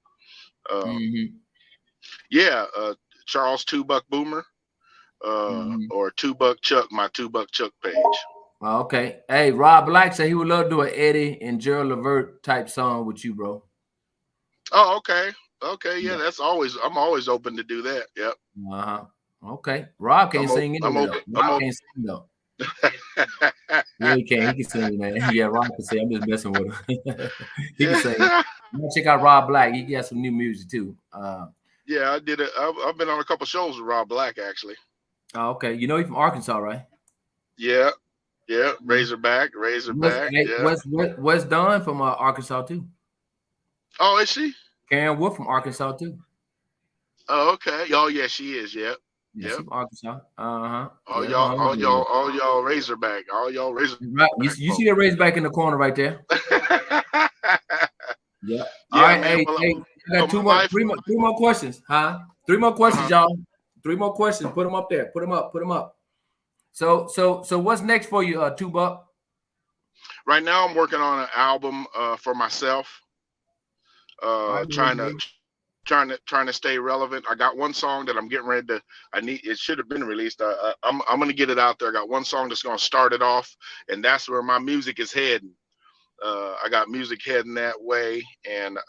Charles Two Buck Boomer, or Two Buck Chuck, my Two Buck Chuck page. Okay. Hey, Rob Black said he would love to do an Eddie and Gerald Levert type song with you, bro. Oh, okay. Okay, yeah. I'm always open to do that. Yep. Okay. Rob can't sing anyway. Rob can't sing though. Yeah, he can. He can sing, man. Yeah, Rob can sing. I'm just messing with him. He can sing. Check out Rob Black. He got some new music too. Yeah, I did it. I've been on a couple shows with Rob Black actually. Oh, okay. You know he's from Arkansas, right? Yeah. Yeah. Razorback. Yeah. What's Dawn from Arkansas too? Oh, is she? Karen Wood from Arkansas too. Oh, okay. Oh, yeah, she is. Yep. Yeah, from Arkansas. All y'all Razorback. All y'all Razorback. Right. You see that Razorback in the corner right there? Yeah. All right. Man, hey, I got three more questions. Huh? 3 more questions, y'all. 3 more questions. Put them up there. Put them up. So what's next for you, Two Buck? Right now, I'm working on an album for myself. Trying to stay relevant. I got one song that I'm getting ready to. It should have been released. I'm gonna get it out there. I got one song that's gonna start it off, and that's where my music is heading. I got music heading that way, and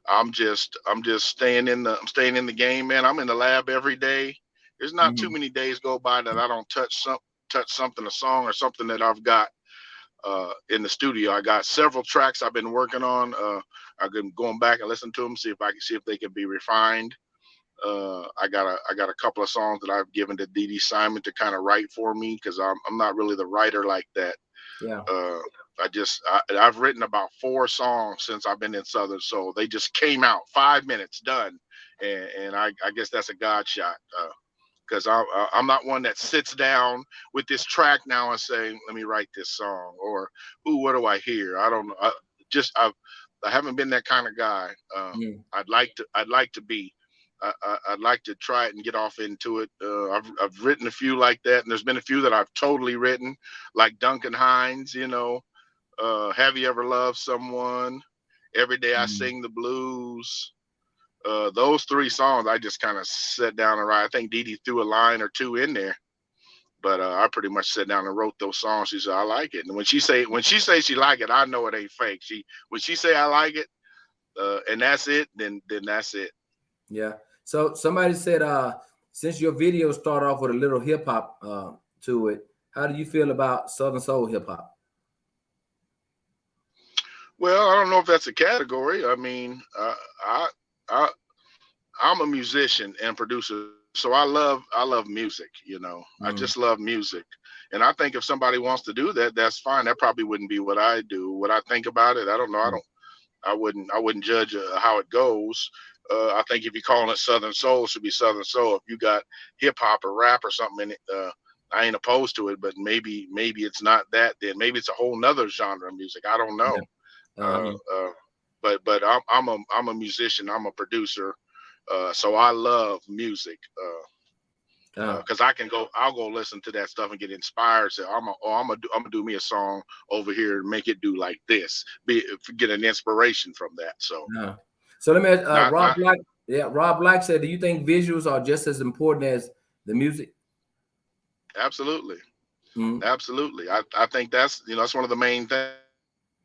I'm just staying in the game, man. I'm in the lab every day. There's not too many days go by that I don't touch something, a song or something that I've got in the studio. I got several tracks I've been working on. I've been going back and listen to them, see if they can be refined. I got a couple of songs that I've given to Dee Dee Simon to kind of write for me, because I'm not really the writer like that. Yeah. I've written about 4 songs since I've been in Southern Soul. They just came out, 5 minutes done, and I guess that's a God shot, because I'm not one that sits down with this track now and saying, let me write this song, or ooh, what do I hear? I don't know. I haven't been that kind of guy. I'd like to be. I'd like to try it and get off into it. I've written a few like that, and there's been a few that I've totally written, like Duncan Hines, Have You Ever Loved Someone? Every Day I Sing the Blues. Those 3 songs I just kind of sat down and write. I think Dee Dee threw a line or 2 in there, but I pretty much sat down and wrote those songs. She said, I like it. And when she say she like it, I know it ain't fake. When she say I like it, and that's it, then that's it. Yeah. So somebody said, since your video started off with a little hip hop to it, how do you feel about Southern Soul hip hop? Well, I don't know if that's a category. I mean, I'm a musician and producer, so I love music. I just love music, and I think if somebody wants to do that, that's fine. That probably wouldn't be what I do. What I think about it, I don't know. I wouldn't judge how it goes. I think if you're calling it Southern Soul, it should be Southern Soul. If you got hip hop or rap or something in it, I ain't opposed to it. But maybe it's not that. Then maybe it's a whole nother genre of music. I don't know. Yeah. But I'm a musician. I'm a producer. So I love music. Because I'll go listen to that stuff and get inspired. Say, I'm gonna do me a song over here and make it do like this. Get an inspiration from that. So. Yeah. So let me ask Rob Black. Yeah, Rob Black said, do you think visuals are just as important as the music? Absolutely. Absolutely. I think that's one of the main things,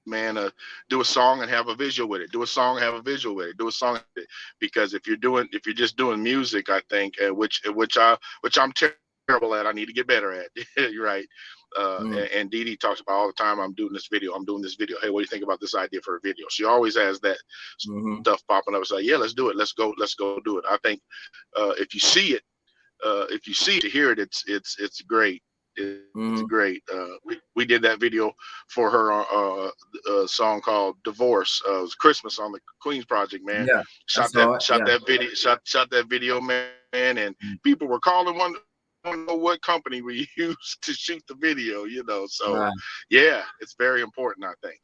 man. Do a song and have a visual with it. Do a song and have a visual with it. Do a song with it. Because if you're just doing music, I think, which I'm terrible at, I need to get better at. You're right. And Dee Dee talks about all the time, I'm doing this video. Hey, what do you think about this idea for a video? She always has that stuff popping up. It's like, yeah, let's do it. Let's go do it. I think if you see it, to hear it, it's great. It's great. We did that video for her a song called Divorce. It was Christmas on the Queens Project, man. Yeah, shot that video, man, and people were calling one. I don't know what company we used to shoot the video, so yeah, it's very important, I think.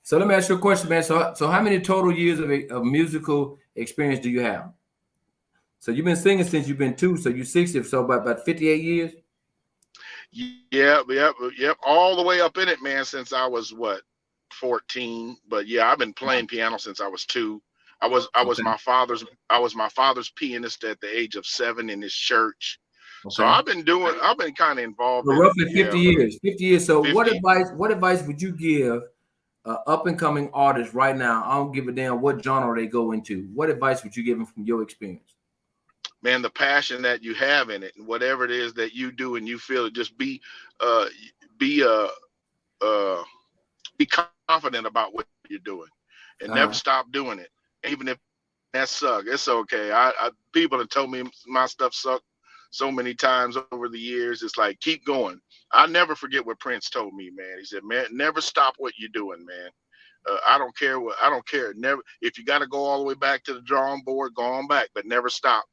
So let me ask you a question, man. So how many total years of musical experience do you have? So you've been singing since you've been 2, so you're 60, so about 58 years? Yep, all the way up in it, man, since I was 14. But yeah, I've been playing piano since I was 2. I was my father's pianist at the age of 7 in his church. Okay. So I've been kind of involved. So roughly 50 years. 50 years. So 50. What advice would you give up and coming artists right now? I don't give a damn what genre they go into. What advice would you give them from your experience? Man, the passion that you have in it, and whatever it is that you do and you feel, just be confident about what you're doing, and never stop doing it, even if that sucks. It's okay. People have told me my stuff sucked so many times over the years. It's like, keep going. I'll never forget what Prince told me, man. He said, man, never stop what you're doing, man. I don't care. Never. If you got to go all the way back to the drawing board, go on back, but never stop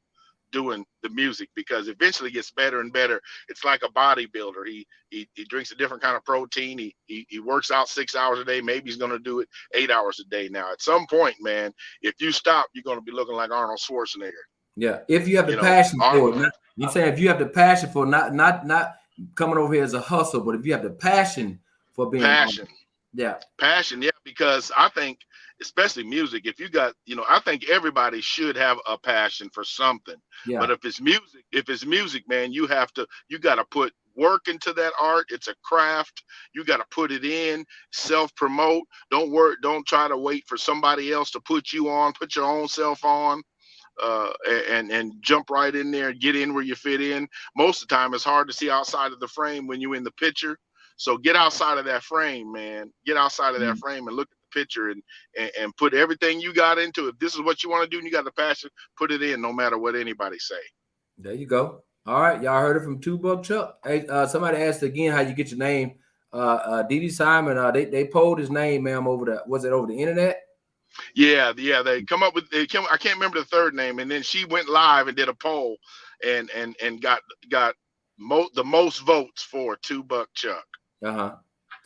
doing the music, because eventually it gets better and better. It's like a bodybuilder. He drinks a different kind of protein. He works out 6 hours a day. Maybe he's going to do it 8 hours a day. Now, at some point, man, if you stop, you're going to be looking like Arnold Schwarzenegger. Yeah, if you have the passion for it. You're saying if you have the passion for not coming over here as a hustle, but if you have the passion for being passion, passion, because I think, especially music, if you got, I think everybody should have a passion for something. Yeah. But if it's music, man, you got to put work into that art. It's a craft. You got to put it in, self-promote. Don't work. Don't try to wait for somebody else to put you on. Put your own self on, and jump right in there and get in where you fit in. Most of the time, it's hard to see outside of the frame when you're in the picture. So get outside of that frame, man. Get outside of that frame and look at the picture and put everything you got into it. If this is what you want to do and you got the passion, put it in no matter what anybody say. There you go. All right. Y'all heard it from 2 Buck Chuck. Hey, somebody asked again how you get your name. Dee Simon, they polled his name, ma'am, over the internet? Yeah. They come up with I can't remember the third name, and then she went live and did a poll and got the most votes for 2 Buck Chuck.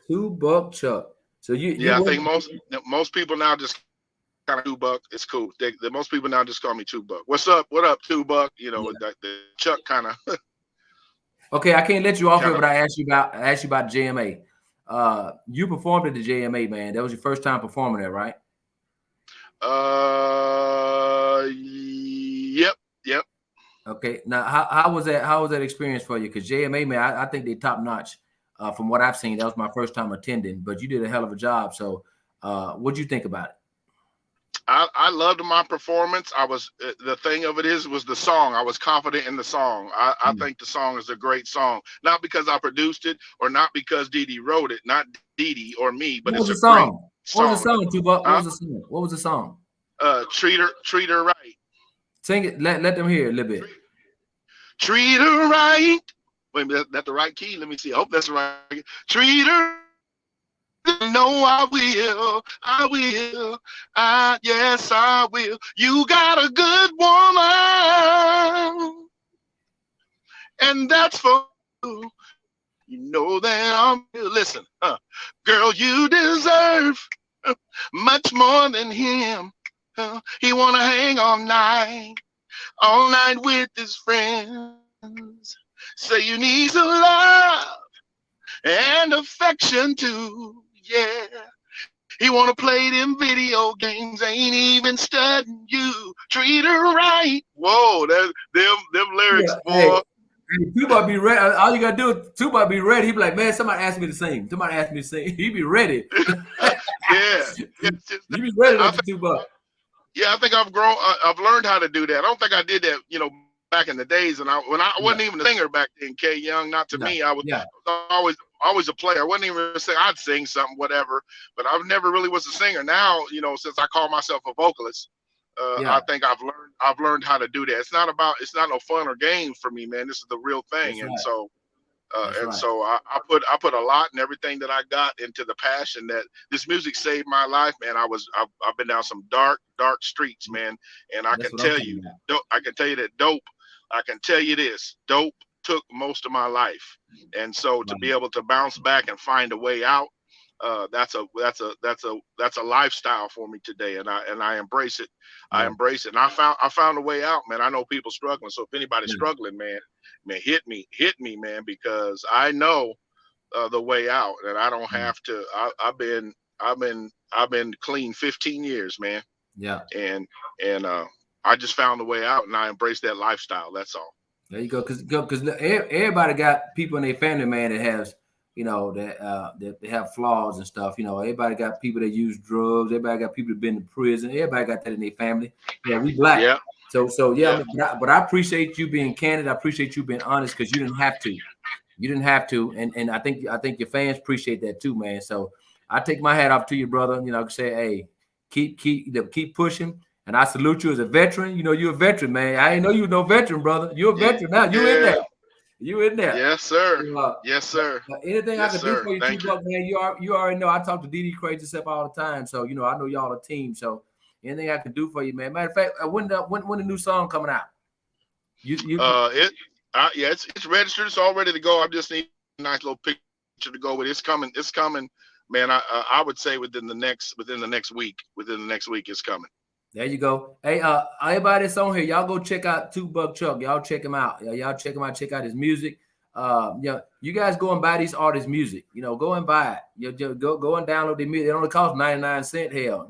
2 Buck Chuck. So I think most people now just kind of 2 Buck. It's cool. Most people now just call me 2 Buck. What's up? What up, 2 Buck? You know, the Chuck kind of. Okay, I can't let you off here, but I asked you about JMA. You performed at the JMA, man. That was your first time performing there, right? Yep. Okay. Now, how was that? How was that experience for you? Because JMA, man, I think they top notch. From what I've seen, that was my first time attending, but you did a hell of a job. So, what'd you think about it? I loved my performance. The thing of it was the song. I was confident in the song. I think the song is a great song, not because I produced it or not because Dee Dee wrote it, not Dee Dee or me, but it's a great song. What was the song, 2 Buck? What was the song? Treat her right. Sing it. Let them hear it a little bit. Treat her right. Wait a minute, that's the right key. Let me see. I hope that's the right. Treat her. No, I will. Yes, I will. You got a good woman, and that's for you. You know that listen, girl, you deserve much more than him. He wanna hang all night with his friends. Say you need some love and affection too. Yeah, he wanna play them video games, ain't even studying you. Treat her right. Whoa, them lyrics, boy. Hey, 2 Buck be ready. All you gotta do is 2 Buck be ready. He be like, man, somebody asked me to sing. He be ready. Yeah. You be ready, 2 Buck. Yeah, I think I've learned how to do that. I don't think I did that, back in the days, and when I wasn't even a singer back then. K Young, not to me. I was always a player. I wasn't even saying I'd sing something, whatever. But I never really was a singer. Now, since I call myself a vocalist, I think I've learned how to do that. It's not no fun or games for me, man. This is the real thing. So I put a lot and everything that I got into the passion that this music saved my life, man. I've been down some dark streets, man. And I can tell you that dope. I can tell you this, dope took most of my life. And so to be able to bounce back and find a way out, that's a lifestyle for me today. And I embrace it. I embrace it. And I found a way out, man. I know people struggling. So if anybody's struggling, man, hit me, man, because I know the way out, and I don't have to. I've been clean 15 years, man. Yeah. And I just found a way out, and I embrace that lifestyle. That's all. There you go. Because everybody got people in their family, man, that has, that have flaws and stuff. Everybody got people that use drugs. Everybody got people that been to prison. Everybody got that in their family. Yeah, we black. Yeah. So yeah. But I appreciate you being candid. I appreciate you being honest, because you didn't have to. And I think your fans appreciate that too, man. So I take my hat off to you, brother. Say, hey, keep pushing. And I salute you as a veteran. You're a veteran, man. I didn't know you were no veteran, brother. You're a veteran now. You in there. You in there. Yes, sir. Yes, sir. Anything I can do for you, 2 Buck, man, you already know I talk to Dee Dee Crazy Stuff all the time. So, I know y'all a team. So anything I can do for you, man. Matter of fact, when the new song coming out? It's registered. It's all ready to go. I just need a nice little picture to go with. It's coming, man. I would say within the next week it's coming. There you go. Hey, everybody that's on here, y'all go check out 2 Buck Chuck. Y'all check him out. Y'all check him out. Check out his music. You guys go and buy these artists' music. Go and buy it. Go and download their music. It only costs 99 cents. Hell,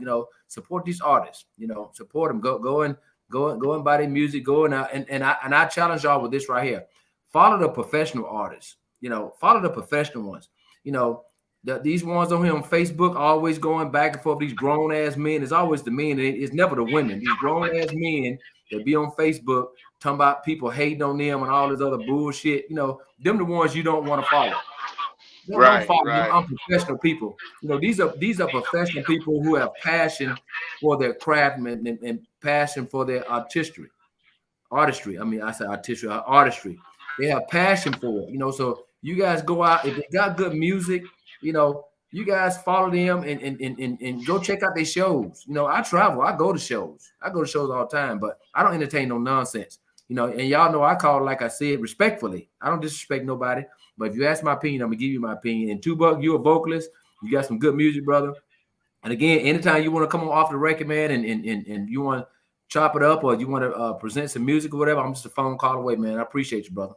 support these artists. Support them. Go and buy their music. Go and I challenge y'all with this right here. Follow the professional artists. You know, follow the professional ones. You know, these ones on here on Facebook always going back and forth. These grown ass men. It's always the men. It's never the women. These grown ass men that be on Facebook talking about people hating on them and all this other bullshit. You know, them the ones you don't want to follow. Right. Unprofessional people. You know, these are professional people who have passion for their craft and passion for their artistry. I mean, I said artistry. They have passion for it. You know, so you guys go out if they got good music. You know, you guys follow them and go check out their shows. You know, I travel. I go to shows. I go to shows all the time, but I don't entertain no nonsense. You know, and y'all know I call it, like I said, respectfully. I don't disrespect nobody. But if you ask my opinion, I'm going to give you my opinion. And Tubuck, you're a vocalist. You got some good music, brother. And again, anytime you want to come off the record, man, and you want to chop it up or you want to present some music or whatever, I'm just a phone call away, man. I appreciate you, brother.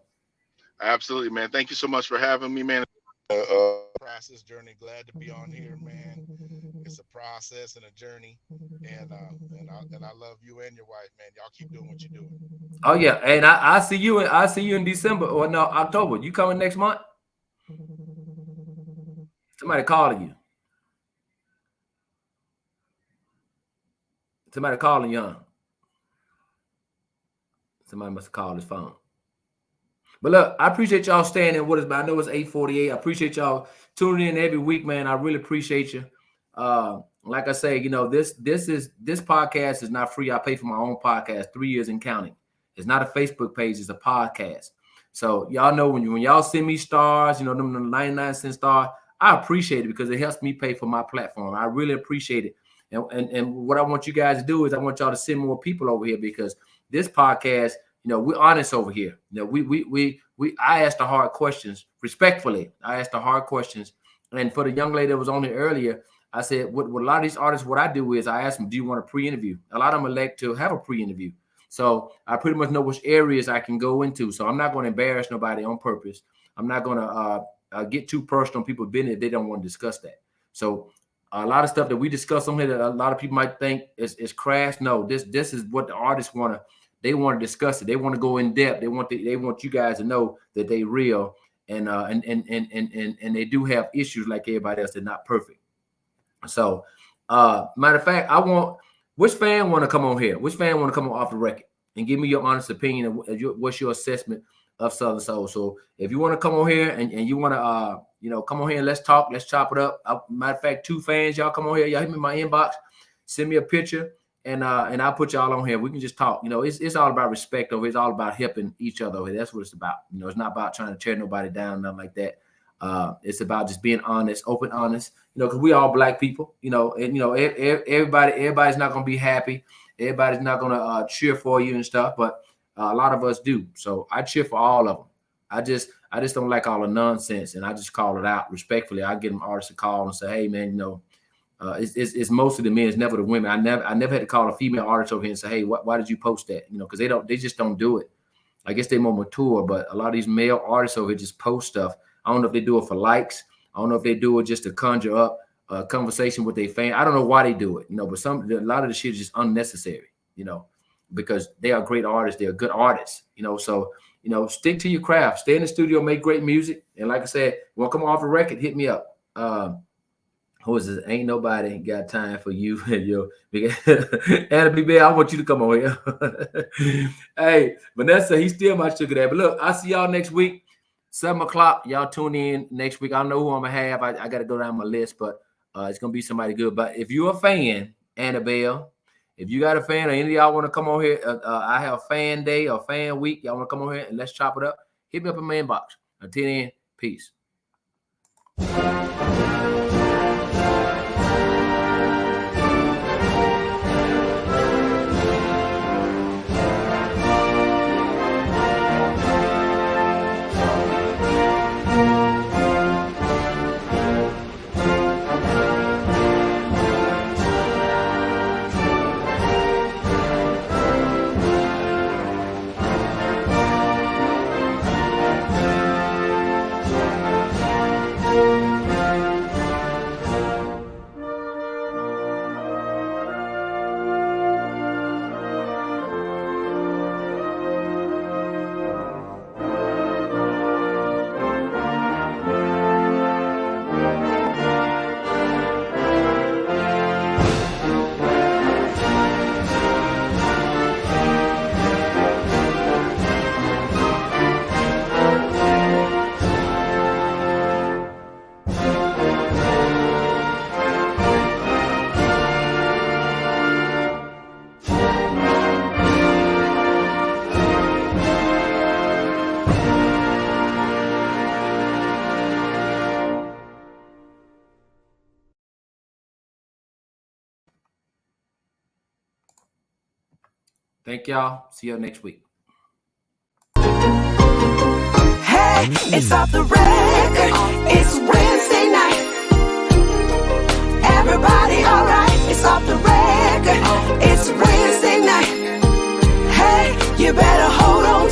Absolutely, man. Thank you so much for having me, man. Process journey. Glad to be on here, man. It's a process and a journey, and I love you and your wife, man. Y'all keep doing what you're doing. Oh yeah, and I see you in December or no October. You coming next month? Somebody calling you. Somebody calling you. Somebody must have called his phone. But look, I appreciate y'all staying in with us, but I know it's 8:48. I appreciate y'all tuning in every week, man. I really appreciate you. Like I say, you know, this podcast is not free. I pay for my own podcast, 3 years and counting. It's not a Facebook page, it's a podcast. So y'all know when y'all send me stars, you know, them 99-cent star, I appreciate it because it helps me pay for my platform. I really appreciate it. And what I want you guys to do is I want y'all to send more people over here because this podcast, you know, we're honest over here. You know, I ask the hard questions respectfully. I ask the hard questions. And for the young lady that was on there earlier, I said, with a lot of these artists, what I do is I ask them, do you want a pre-interview? A lot of them elect to have a pre-interview. So I pretty much know which areas I can go into. So I'm not going to embarrass nobody on purpose. I'm not going to get too personal on people's business if they don't want to discuss that. So a lot of stuff that we discuss on here that a lot of people might think is crass. No, this is what the artists want to. They want to discuss it. They want to go in depth. They want you guys to know that they real and they do have issues like everybody else. They're not perfect. So, matter of fact, which fan want to come on here? Which fan want to come on off the record and give me your honest opinion of what's your assessment of Southern Soul? So, if you want to come on here and you want to, come on here and let's talk, let's chop it up. Matter of fact, 2 fans, y'all come on here, y'all hit me in my inbox, send me a picture. And I'll put y'all on here. We can just talk. You know, it's all about respect over here. It's all about helping each other over here. That's what it's about. You know, it's not about trying to tear nobody down, nothing like that. It's about just being honest, open, honest. You know, because we all black people. You know, and you know, everybody's not gonna be happy. Everybody's not gonna cheer for you and stuff. But a lot of us do. So I cheer for all of them. I just don't like all the nonsense, and I just call it out respectfully. I give them artists a call and say, hey man, you know. It's mostly the men, it's never the women. I never had to call a female artist over here and say, hey, why did you post that? You know, because they just don't do it. I guess they're more mature, but a lot of these male artists over here just post stuff. I don't know if they do it for likes. I don't know if they do it just to conjure up a conversation with their fan. I don't know why they do it, you know, but a lot of the shit is just unnecessary, you know, because they are great artists. They're good artists, you know, so, you know, stick to your craft, stay in the studio, make great music. And like I said, want to come off the record, hit me up. Who is this? Ain't nobody got time for you and your big Anna B. Bear. I want you to come on here. Hey, Vanessa, he's still my sugar daddy. But look, I'll see y'all next week, 7 o'clock. Y'all tune in next week. I don't know who I'm gonna have. I got to go down my list, but it's gonna be somebody good. But if you're a fan, Annabelle, if you got a fan or any of y'all want to come on here, I have fan day or fan week. Y'all want to come on here and let's chop it up. Hit me up in my inbox. Until then, peace. Thank y'all. See you next week. Hey, it's off the record. It's Wednesday night. Everybody alright? It's off the record. It's Wednesday night. Hey, you better hold on